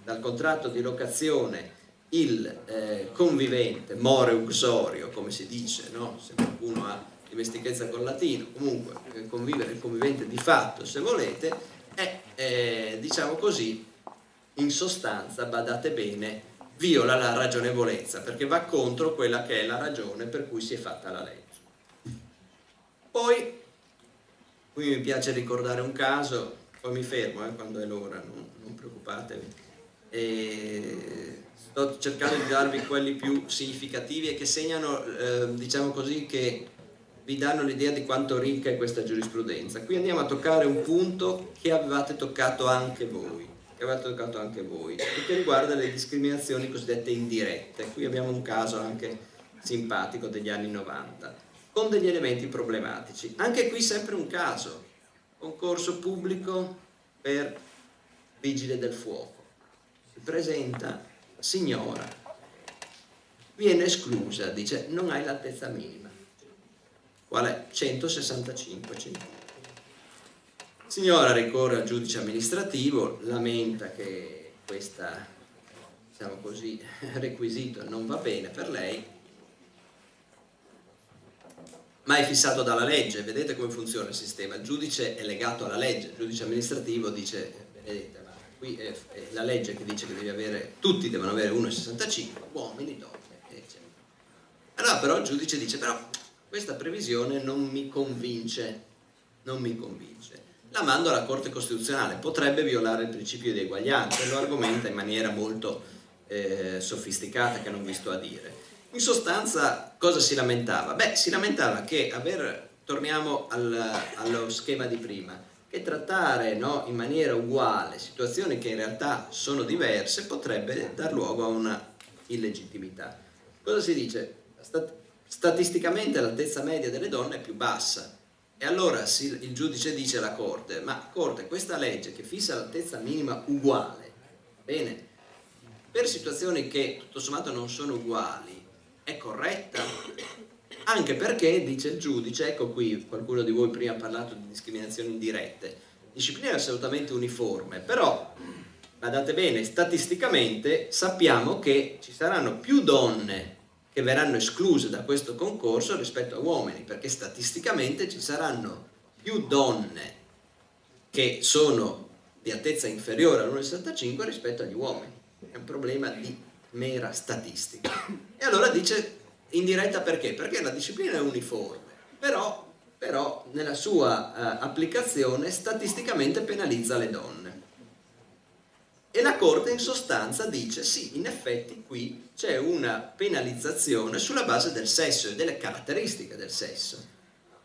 dal contratto di locazione il convivente more uxorio, come si dice, no? Se qualcuno ha dimestichezza col latino, comunque convivere il convivente di fatto, se volete, è diciamo così, in sostanza, badate bene, viola la ragionevolezza, perché va contro quella che è la ragione per cui si è fatta la legge. Poi qui mi piace ricordare un caso, poi mi fermo quando è l'ora, non preoccupatevi, sto cercando di darvi quelli più significativi e che segnano, diciamo così, che vi danno l'idea di quanto ricca è questa giurisprudenza. Qui andiamo a toccare un punto che avevate toccato anche voi, e che riguarda le discriminazioni cosiddette indirette. Qui abbiamo un caso anche simpatico degli anni 90, con degli elementi problematici. Anche qui sempre un caso, concorso pubblico per vigile del fuoco. Si presenta signora, viene esclusa, dice: non hai l'altezza minima. Qual è? 165 cm. Signora ricorre al giudice amministrativo, lamenta che questa, diciamo così, requisito non va bene per lei, ma è fissato dalla legge. Vedete come funziona il sistema: il giudice è legato alla legge, il giudice amministrativo dice: vedete, ma qui è la legge che dice che devi avere, tutti devono avere 1,65, uomini, donne, eccetera. Allora però il giudice dice: però questa previsione non mi convince, la mando alla Corte Costituzionale, potrebbe violare il principio di eguaglianza, e lo argomenta in maniera molto sofisticata, che non vi sto a dire. In sostanza cosa si lamentava? Beh, si lamentava che torniamo allo schema di prima, che trattare, no, in maniera uguale situazioni che in realtà sono diverse potrebbe dar luogo a una illegittimità. Cosa si dice? Statisticamente l'altezza media delle donne è più bassa, e allora il giudice dice alla Corte: ma Corte, questa legge che fissa l'altezza minima uguale, bene, per situazioni che tutto sommato non sono uguali, è corretta? anche perché, dice il giudice, ecco qui, qualcuno di voi prima ha parlato di discriminazioni indirette, disciplina assolutamente uniforme, però guardate bene, statisticamente sappiamo che ci saranno più donne che verranno escluse da questo concorso rispetto a uomini, perché statisticamente ci saranno più donne che sono di altezza inferiore all'1,65 rispetto agli uomini. È un problema di mera statistica. E allora dice indiretta perché? Perché la disciplina è uniforme, però nella sua applicazione statisticamente penalizza le donne. E la Corte in sostanza dice sì, in effetti qui c'è una penalizzazione sulla base del sesso e delle caratteristiche del sesso,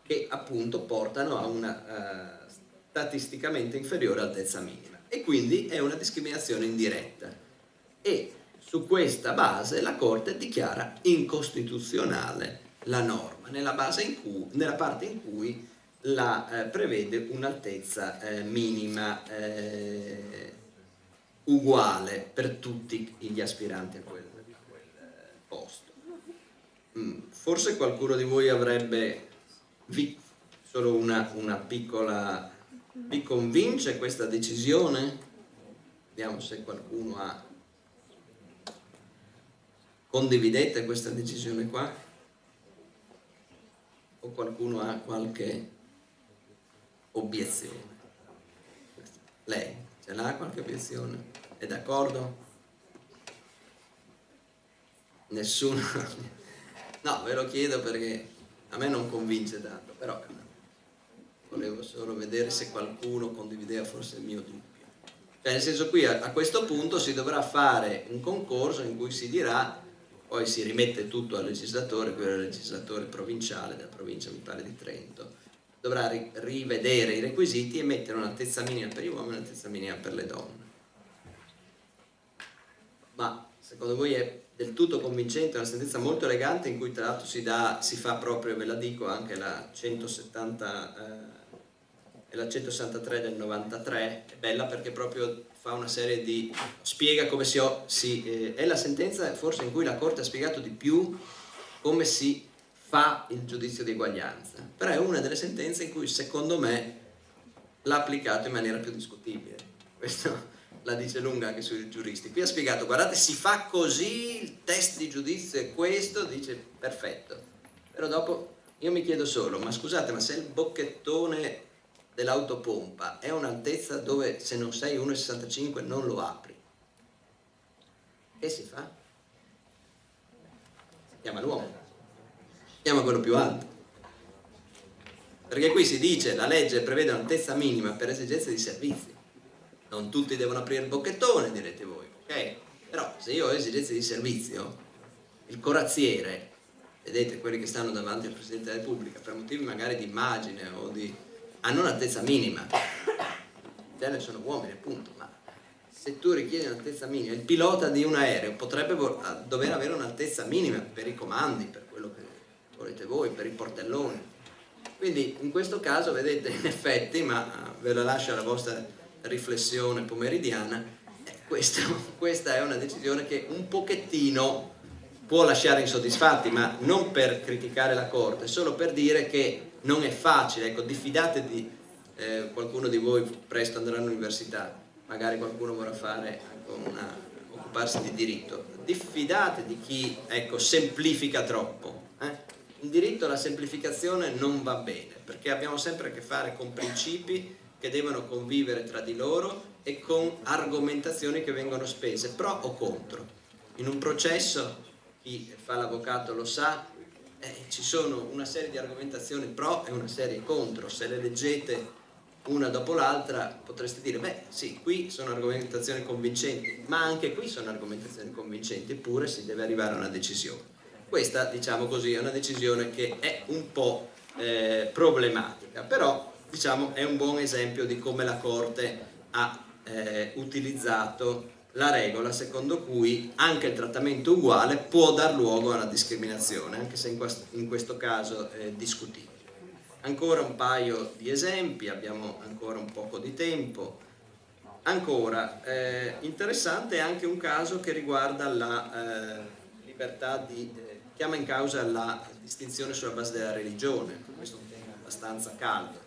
che appunto portano a una statisticamente inferiore altezza minima, e quindi è una discriminazione indiretta. E su questa base la Corte dichiara incostituzionale la norma, nella parte in cui la prevede un'altezza minima uguale per tutti gli aspiranti a quel posto. Forse qualcuno di voi avrebbe solo una piccola... Vi convince questa decisione? Vediamo se qualcuno ha... Condividete questa decisione qua? O qualcuno ha qualche obiezione? Lei ce l'ha qualche obiezione? È d'accordo? Nessuno? No, ve lo chiedo perché a me non convince tanto, però volevo solo vedere se qualcuno condivideva forse il mio dubbio. Cioè, nel senso, qui a questo punto si dovrà fare un concorso in cui si dirà, poi si rimette tutto al legislatore, quello è il legislatore provinciale della provincia, mi pare, di Trento, dovrà rivedere i requisiti e mettere un'altezza minima per gli uomini e un'altezza minima per le donne. Ma secondo voi è del tutto convincente, una sentenza molto elegante in cui tra l'altro si fa proprio, ve la dico, anche la 170 e la 163 del 93, è bella perché proprio fa una serie di... spiega come è la sentenza forse in cui la Corte ha spiegato di più come si fa il giudizio di eguaglianza, però è una delle sentenze in cui secondo me l'ha applicato in maniera più discutibile. Questo la dice lunga anche sui giuristi. Qui ha spiegato, guardate, si fa così, il test di giudizio è questo, dice perfetto, però dopo io mi chiedo solo, ma scusate, ma se il bocchettone dell'autopompa è un'altezza dove se non sei 1,65 non lo apri, che si fa? Si chiama l'uomo, si chiama quello più alto, perché qui si dice la legge prevede un'altezza minima per esigenze di servizi. Non tutti devono aprire il bocchettone, direte voi, ok? Però se io ho esigenze di servizio, il corazziere, vedete quelli che stanno davanti al Presidente della Repubblica, per motivi magari di immagine o hanno un'altezza minima. In genere sono uomini, appunto, ma se tu richiedi un'altezza minima, il pilota di un aereo potrebbe dover avere un'altezza minima per i comandi, per quello che volete voi, per i portelloni. Quindi in questo caso, vedete, in effetti, ma ve la lascio alla vostra riflessione pomeridiana, questa è una decisione che un pochettino può lasciare insoddisfatti, ma non per criticare la Corte, solo per dire che non è facile. Ecco, diffidate di qualcuno di voi presto andrà all'università, magari qualcuno vorrà fare occuparsi di diritto, diffidate di chi, ecco, semplifica troppo. In diritto la semplificazione non va bene, perché abbiamo sempre a che fare con principi che devono convivere tra di loro e con argomentazioni che vengono spese pro o contro. In un processo, chi fa l'avvocato lo sa, ci sono una serie di argomentazioni pro e una serie contro. Se le leggete una dopo l'altra potreste dire, beh sì, qui sono argomentazioni convincenti, ma anche qui sono argomentazioni convincenti, eppure si deve arrivare a una decisione. Questa, diciamo così, è una decisione che è un po' problematica, però diciamo è un buon esempio di come la Corte ha utilizzato la regola secondo cui anche il trattamento uguale può dar luogo a una discriminazione, anche se in questo caso è discutibile. Ancora un paio di esempi, abbiamo ancora un poco di tempo. Ancora, interessante è anche un caso che riguarda la libertà di chiama in causa la distinzione sulla base della religione. Questo è un tema abbastanza caldo.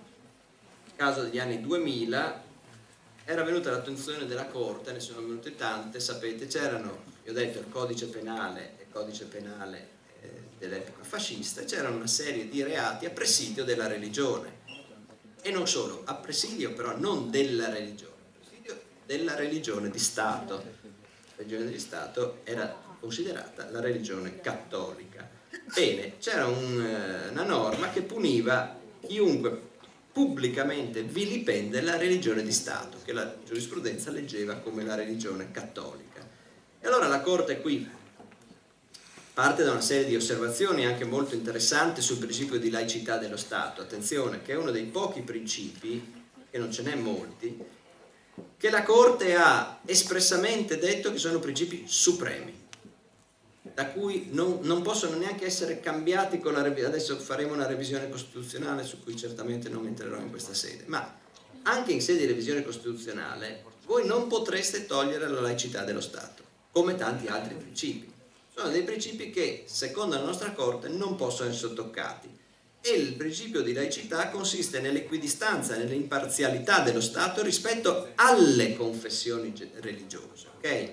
Nel caso degli anni 2000 era venuta l'attenzione della Corte, ne sono venute tante, sapete, c'erano, vi ho detto, il codice penale e il codice penale dell'epoca fascista, c'era una serie di reati a presidio della religione, e non solo, a presidio però non della religione, a presidio della religione di Stato. La religione di Stato era considerata la religione cattolica. Bene, c'era una norma che puniva chiunque pubblicamente vilipende la religione di Stato, che la giurisprudenza leggeva come la religione cattolica. E allora la Corte qui parte da una serie di osservazioni anche molto interessanti sul principio di laicità dello Stato. Attenzione, che è uno dei pochi principi, che non ce n'è molti, che la Corte ha espressamente detto che sono principi supremi, da cui non possono neanche essere cambiati con la revisione. Adesso faremo una revisione costituzionale su cui certamente non entrerò in questa sede, ma anche in sede di revisione costituzionale voi non potreste togliere la laicità dello Stato, come tanti altri principi. Sono dei principi che, secondo la nostra Corte, non possono essere toccati. E il principio di laicità consiste nell'equidistanza, nell'imparzialità dello Stato rispetto alle confessioni religiose, ok?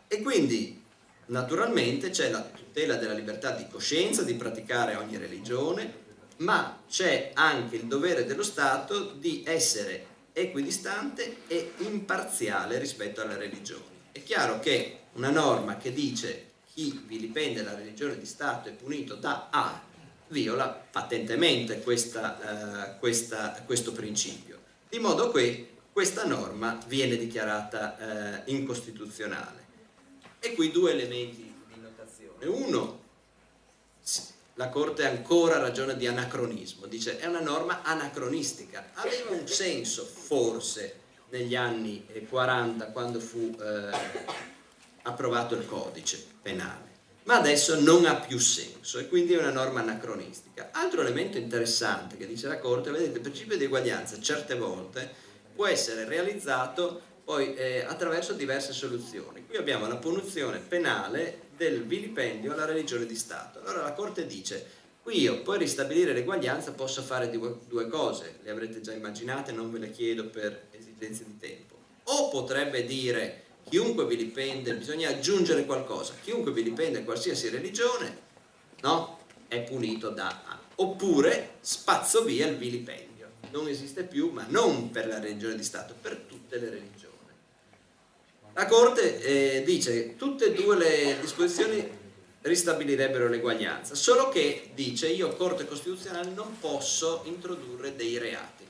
E quindi naturalmente c'è la tutela della libertà di coscienza, di praticare ogni religione, ma c'è anche il dovere dello Stato di essere equidistante e imparziale rispetto alle religioni. È chiaro che una norma che dice chi vilipende la religione di Stato è punito da A viola patentemente questo principio, di modo che questa norma viene dichiarata incostituzionale. E qui due elementi di notazione. Uno, la Corte ancora ragiona di anacronismo, dice è una norma anacronistica, aveva un senso forse negli anni 40 quando fu approvato il codice penale, ma adesso non ha più senso e quindi è una norma anacronistica. Altro elemento interessante che dice la Corte, vedete, il principio di eguaglianza certe volte può essere realizzato poi attraverso diverse soluzioni. Qui abbiamo la punizione penale del vilipendio alla religione di Stato. Allora la Corte dice, qui io per ristabilire l'eguaglianza posso fare due cose, le avrete già immaginate, non ve le chiedo per esigenze di tempo. O potrebbe dire chiunque vilipende, bisogna aggiungere qualcosa, chiunque vilipende qualsiasi religione, no, è punito da A. Oppure spazzo via il vilipendio, non esiste più, ma non per la religione di Stato, per tutte le religioni. La Corte dice tutte e due le disposizioni ristabilirebbero l'eguaglianza, solo che dice io Corte Costituzionale non posso introdurre dei reati.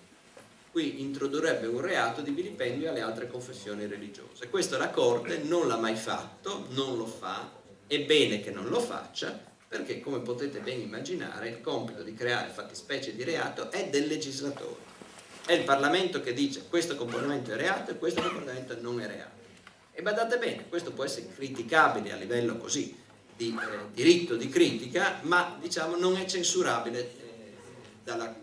Qui introdurrebbe un reato di vilipendio alle altre confessioni religiose. Questo la Corte non l'ha mai fatto, non lo fa, è bene che non lo faccia, perché come potete ben immaginare il compito di creare fattispecie di reato è del legislatore. È il Parlamento che dice questo comportamento è reato e questo comportamento non è reato. E badate bene, questo può essere criticabile a livello così di diritto di critica, ma diciamo non è censurabile dalla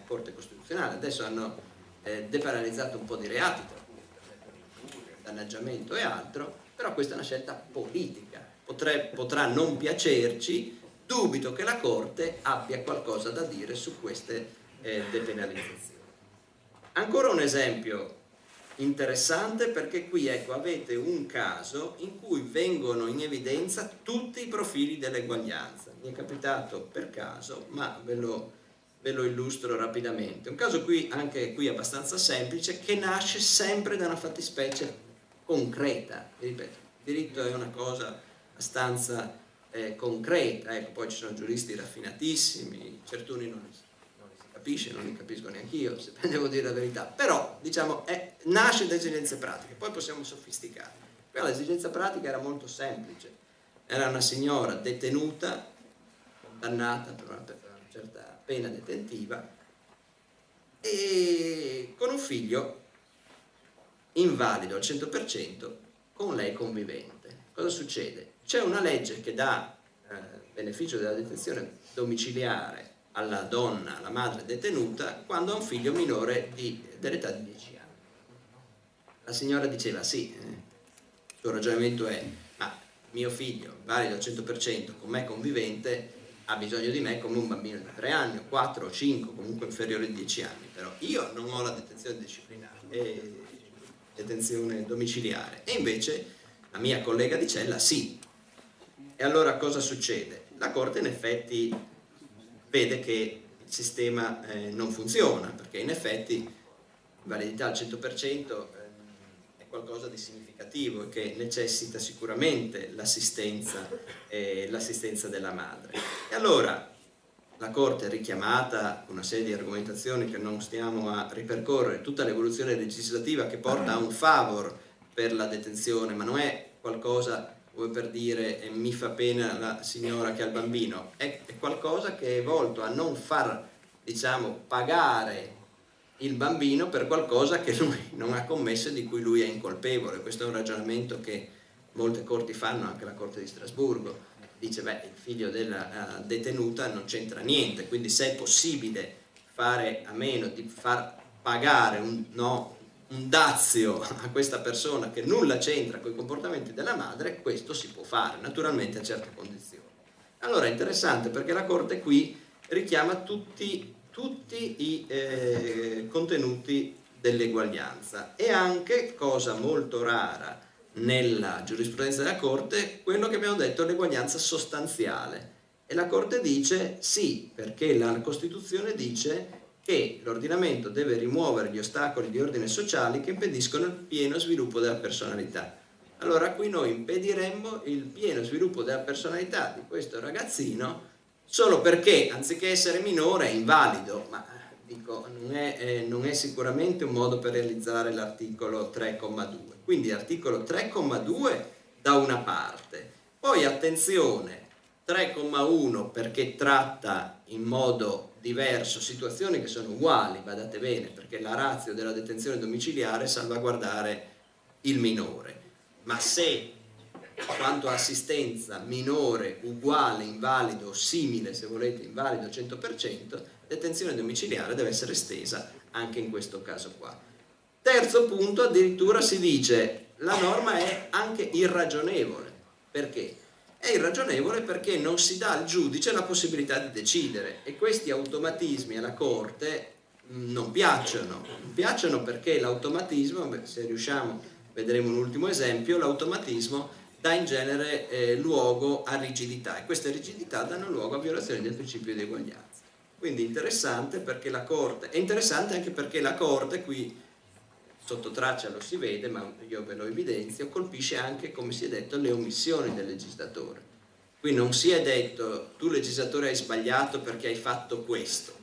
Corte Costituzionale. Adesso hanno depenalizzato un po' di reati, tra cui danneggiamento e altro, però questa è una scelta politica, potrà non piacerci, dubito che la Corte abbia qualcosa da dire su queste depenalizzazioni. Ancora un esempio interessante, perché qui ecco avete un caso in cui vengono in evidenza tutti i profili dell'eguaglianza. Mi è capitato per caso, ma ve lo illustro rapidamente. Un caso qui, anche qui abbastanza semplice, che nasce sempre da una fattispecie concreta. Ripeto, il diritto è una cosa abbastanza concreta, ecco, poi ci sono giuristi raffinatissimi, certuni non si capisce, non li capisco neanche io, se devo dire la verità, però diciamo nasce da esigenze pratiche, poi possiamo sofisticare. Però l'esigenza pratica era molto semplice, era una signora detenuta, condannata per una certa pena detentiva e con un figlio invalido al 100%, con lei convivente. Cosa succede? C'è una legge che dà beneficio della detenzione domiciliare alla donna, alla madre detenuta, quando ha un figlio minore dell'età di 10 anni. La signora diceva sì, il suo ragionamento è, ma mio figlio valido al 100% con me convivente ha bisogno di me come un bambino di 3 anni, o 4 o 5, comunque inferiore di 10 anni, però io non ho la detenzione disciplinare e detenzione domiciliare, e invece la mia collega di cella sì. E allora cosa succede? La Corte in effetti vede che il sistema non funziona, perché in effetti validità al 100% è qualcosa di significativo e che necessita sicuramente l'assistenza della madre. E allora la Corte, richiamata con una serie di argomentazioni che non stiamo a ripercorrere, tutta l'evoluzione legislativa che porta a un favor per la detenzione, ma non è qualcosa come per dire mi fa pena la signora che ha il bambino, è qualcosa che è volto a non far, diciamo, pagare il bambino per qualcosa che lui non ha commesso e di cui lui è incolpevole. Questo è un ragionamento che molte corti fanno, anche la Corte di Strasburgo dice il figlio della detenuta non c'entra niente, quindi se è possibile fare a meno di far pagare un dazio a questa persona che nulla c'entra con i comportamenti della madre, questo si può fare, naturalmente a certe condizioni. Allora è interessante perché la Corte qui richiama tutti i contenuti dell'eguaglianza e anche, cosa molto rara nella giurisprudenza della Corte, quello che abbiamo detto, l'eguaglianza sostanziale. E la Corte dice sì, perché la Costituzione dice che l'ordinamento deve rimuovere gli ostacoli di ordine sociali che impediscono il pieno sviluppo della personalità. Allora qui noi impediremmo il pieno sviluppo della personalità di questo ragazzino solo perché anziché essere minore è invalido, ma dico non è sicuramente un modo per realizzare l'articolo 3,2. Quindi articolo 3,2 da una parte, poi attenzione 3,1 perché tratta in modo diverso situazioni che sono uguali, badate bene, perché la ratio della detenzione domiciliare è salvaguardare il minore, ma se quanto assistenza minore uguale, invalido, simile se volete, invalido al 100%, detenzione domiciliare deve essere estesa anche in questo caso qua. Terzo punto, addirittura si dice la norma è anche irragionevole. Perché? È irragionevole perché non si dà al giudice la possibilità di decidere e questi automatismi alla Corte non piacciono. Non piacciono perché l'automatismo, se riusciamo, vedremo un ultimo esempio, l'automatismo dà in genere luogo a rigidità e queste rigidità danno luogo a violazioni del principio di eguaglianza. Quindi interessante perché la Corte, è interessante anche perché la Corte qui sotto traccia lo si vede, ma io ve lo evidenzio, colpisce anche, come si è detto, le omissioni del legislatore. Qui non si è detto tu legislatore hai sbagliato perché hai fatto questo,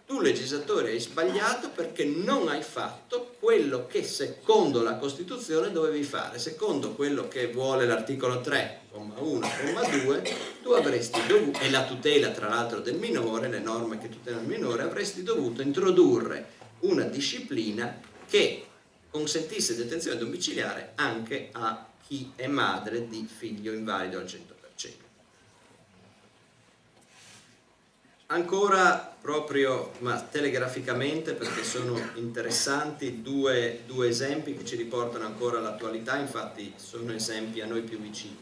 tu legislatore hai sbagliato perché non hai fatto quello che secondo la Costituzione dovevi fare, secondo quello che vuole l'articolo 3,1, 2, tu avresti dovuto, e la tutela tra l'altro del minore, le norme che tutelano il minore, avresti dovuto introdurre una disciplina che consentisse detenzione domiciliare anche a chi è madre di figlio invalido al 100%. Ancora proprio, ma telegraficamente, perché sono interessanti, due esempi che ci riportano ancora all'attualità, infatti sono esempi a noi più vicini.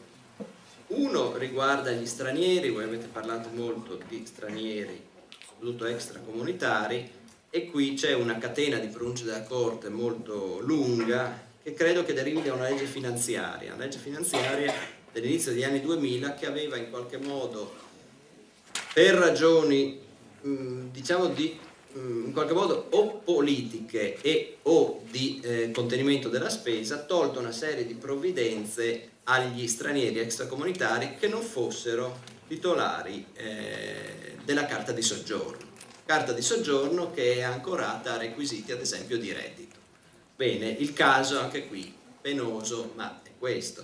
Uno riguarda gli stranieri, voi avete parlato molto di stranieri, soprattutto extracomunitari, e qui c'è una catena di pronunce della Corte molto lunga che credo che derivi da una legge finanziaria dell'inizio degli anni 2000 che aveva in qualche modo, per ragioni diciamo in qualche modo o politiche e o di contenimento della spesa, tolto una serie di provvidenze agli stranieri extracomunitari che non fossero titolari della carta di soggiorno che è ancorata a requisiti ad esempio di reddito. Bene, il caso anche qui penoso, ma è questo: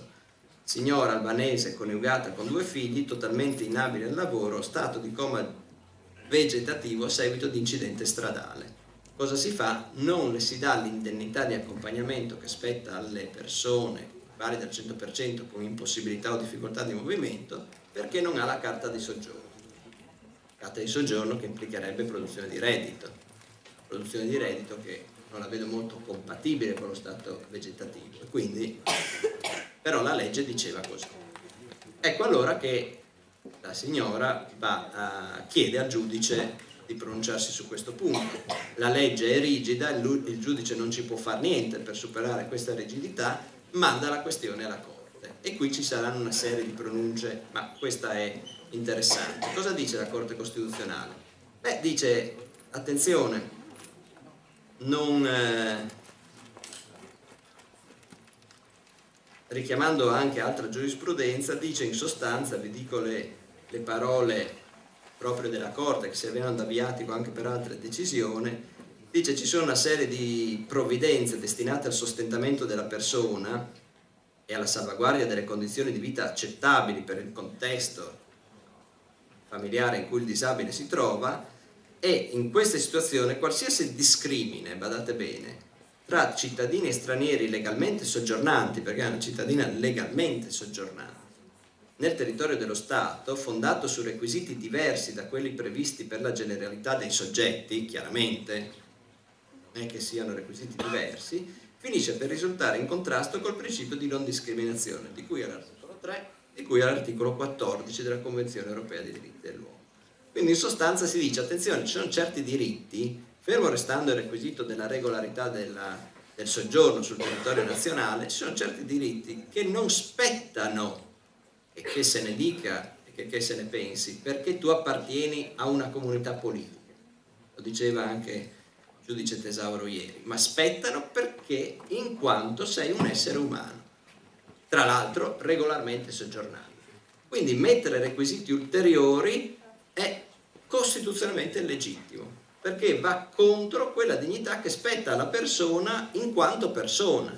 signora albanese coniugata con 2 figli, totalmente inabile al lavoro, stato di coma vegetativo a seguito di incidente stradale. Cosa si fa? Non le si dà l'indennità di accompagnamento che spetta alle persone valida al 100% con impossibilità o difficoltà di movimento, perché non ha la carta di soggiorno. Carta di soggiorno che implicherebbe produzione di reddito che non la vedo molto compatibile con lo stato vegetativo, e quindi però la legge diceva così. Ecco allora che la signora chiede al giudice di pronunciarsi su questo punto. La legge è rigida, il giudice non ci può fare niente per superare questa rigidità, manda la questione alla Corte e qui ci saranno una serie di pronunce, ma questa è interessante. Cosa dice la Corte Costituzionale? Beh, dice, attenzione, richiamando anche altra giurisprudenza, dice in sostanza, vi dico le parole proprio della Corte che serviranno da viatico anche per altre decisioni, dice ci sono una serie di provvidenze destinate al sostentamento della persona e alla salvaguardia delle condizioni di vita accettabili per il contesto familiare in cui il disabile si trova, e in queste situazioni qualsiasi discrimine, badate bene, tra cittadini e stranieri legalmente soggiornanti, perché è una cittadina legalmente soggiornante, nel territorio dello Stato, fondato su requisiti diversi da quelli previsti per la generalità dei soggetti, chiaramente, non è che siano requisiti diversi, finisce per risultare in contrasto col principio di non discriminazione, di cui all'articolo 3, di cui all'articolo 14 della Convenzione Europea dei Diritti dell'Uomo. Quindi in sostanza si dice, attenzione, ci sono certi diritti, fermo restando il requisito della regolarità del soggiorno sul territorio nazionale, ci sono certi diritti che non spettano, e che se ne dica e che se ne pensi, perché tu appartieni a una comunità politica. Lo diceva anche il giudice Tesauro ieri, ma spettano perché in quanto sei un essere umano, tra l'altro regolarmente soggiornante. Quindi mettere requisiti ulteriori è costituzionalmente legittimo, perché va contro quella dignità che spetta alla persona in quanto persona,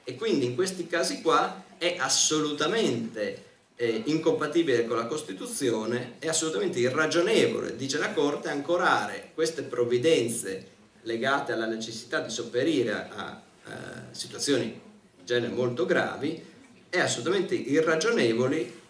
e quindi in questi casi qua è assolutamente incompatibile con la Costituzione, è assolutamente irragionevole, dice la Corte, ancorare queste provvidenze legate alla necessità di sopperire a situazioni in genere molto gravi, è assolutamente irragionevoli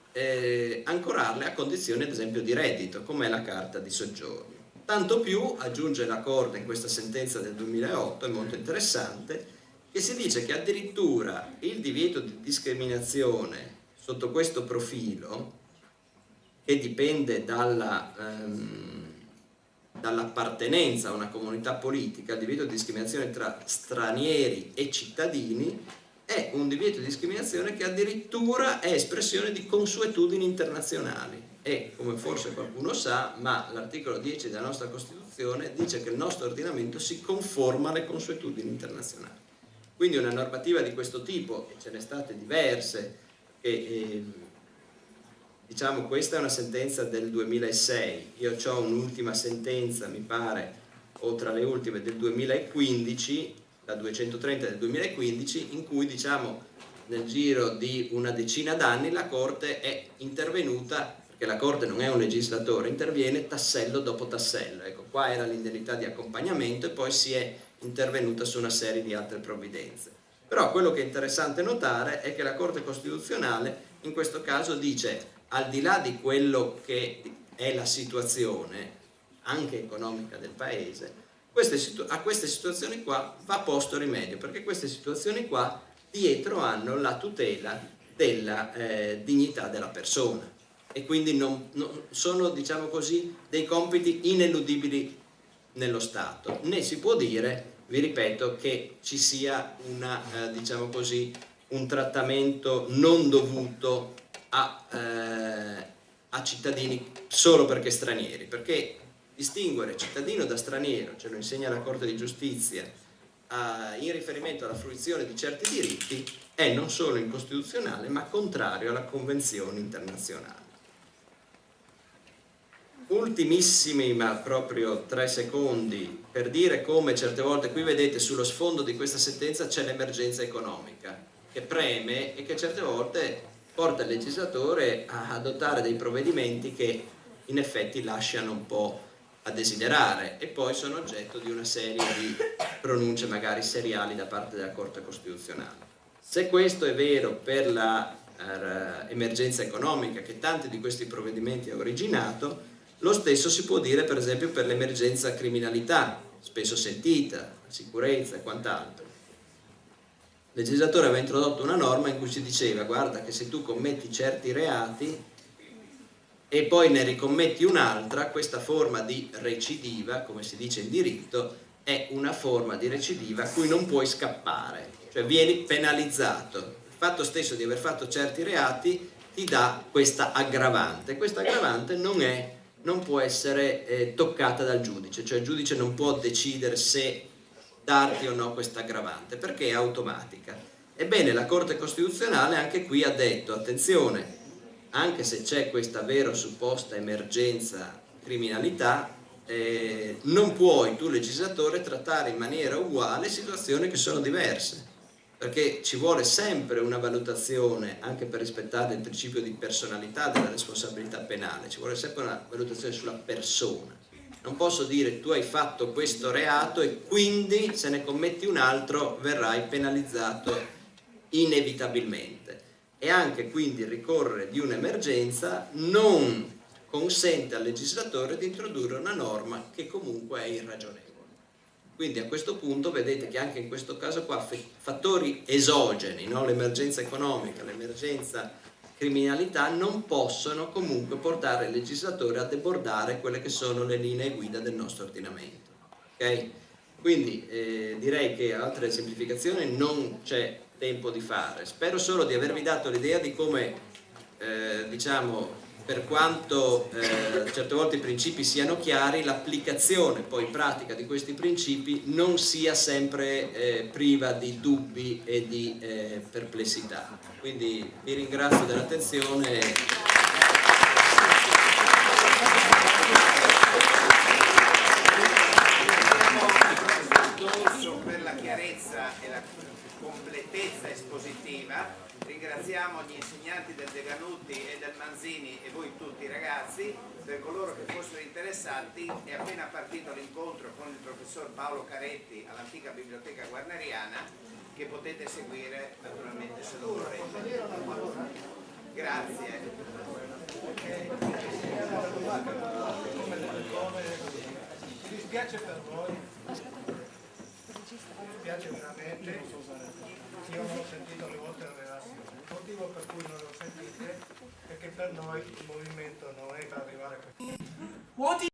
ancorarle a condizioni ad esempio di reddito, come è la carta di soggiorno. Tanto più, aggiunge la Corte in questa sentenza del 2008, è molto interessante, che si dice che addirittura il divieto di discriminazione sotto questo profilo, che dipende dall'appartenenza a una comunità politica, il divieto di discriminazione tra stranieri e cittadini, è un divieto di discriminazione che addirittura è espressione di consuetudini internazionali. E, come forse qualcuno sa, ma l'articolo 10 della nostra Costituzione dice che il nostro ordinamento si conforma alle consuetudini internazionali. Quindi una normativa di questo tipo, e ce ne state diverse, diciamo questa è una sentenza del 2006, io ho un'ultima sentenza, mi pare, o tra le ultime del 2015, la 230 del 2015, in cui diciamo nel giro di una decina d'anni la Corte è intervenuta, perché la Corte non è un legislatore, interviene tassello dopo tassello. Ecco, qua era l'indennità di accompagnamento e poi si è intervenuta su una serie di altre provvidenze. Però quello che è interessante notare è che la Corte Costituzionale in questo caso dice, al di là di quello che è la situazione anche economica del Paese, a queste situazioni qua va posto rimedio, perché queste situazioni qua dietro hanno la tutela della dignità della persona e quindi non sono, diciamo così, dei compiti ineludibili nello Stato, né si può dire, vi ripeto, che ci sia diciamo così, un trattamento non dovuto a cittadini solo perché stranieri, perché distinguere cittadino da straniero, ce lo insegna la Corte di Giustizia, in riferimento alla fruizione di certi diritti, è non solo incostituzionale ma contrario alla Convenzione internazionale. Ultimissimi, ma proprio 3 secondi, per dire come certe volte, qui vedete sullo sfondo di questa sentenza c'è l'emergenza economica che preme e che certe volte porta il legislatore a adottare dei provvedimenti che in effetti lasciano un po' a desiderare e poi sono oggetto di una serie di pronunce magari seriali da parte della Corte Costituzionale. Se questo è vero per l'emergenza economica che tanti di questi provvedimenti ha originato, lo stesso si può dire per esempio per l'emergenza criminalità, spesso sentita, sicurezza e quant'altro. legislatore aveva introdotto una norma in cui si diceva: guarda che se tu commetti certi reati e poi ne ricommetti un'altra, questa forma di recidiva, come si dice in diritto, è una forma di recidiva a cui non puoi scappare, cioè vieni penalizzato. Il fatto stesso di aver fatto certi reati ti dà questa aggravante. Questa aggravante non può essere toccata dal giudice, cioè il giudice non può decidere se darti o no questa aggravante, perché è automatica. Ebbene, la Corte Costituzionale anche qui ha detto: attenzione, anche se c'è questa vera o supposta emergenza criminalità, non puoi tu legislatore trattare in maniera uguale situazioni che sono diverse, perché ci vuole sempre una valutazione, anche per rispettare il principio di personalità della responsabilità penale, ci vuole sempre una valutazione sulla persona. Non posso dire: tu hai fatto questo reato e quindi se ne commetti un altro verrai penalizzato inevitabilmente. E anche quindi il ricorrere di un'emergenza non consente al legislatore di introdurre una norma che comunque è irragionevole. Quindi a questo punto vedete che anche in questo caso qua fattori esogeni, no? L'emergenza economica, l'emergenza criminalità, non possono comunque portare il legislatore a debordare quelle che sono le linee guida del nostro ordinamento. Okay? Quindi direi che altre semplificazioni non c'è tempo di fare. Spero solo di avervi dato l'idea di come diciamo, per quanto certe volte i principi siano chiari, l'applicazione poi pratica di questi principi non sia sempre priva di dubbi e di perplessità. Quindi vi ringrazio dell'attenzione. Per la chiarezza e la completezza espositiva. Ringraziamo gli insegnanti del Deganutti e del Manzini e voi tutti ragazzi. Per coloro che fossero interessati, è appena partito l'incontro con il professor Paolo Caretti all'antica biblioteca guarneriana, che potete seguire naturalmente se lo vorrete. Grazie. Mi dispiace per voi, mi dispiace veramente, io non ho sentito le vostre relazioni. Il motivo per cui non le ho sentite è che per noi il movimento non è per arrivare a questo.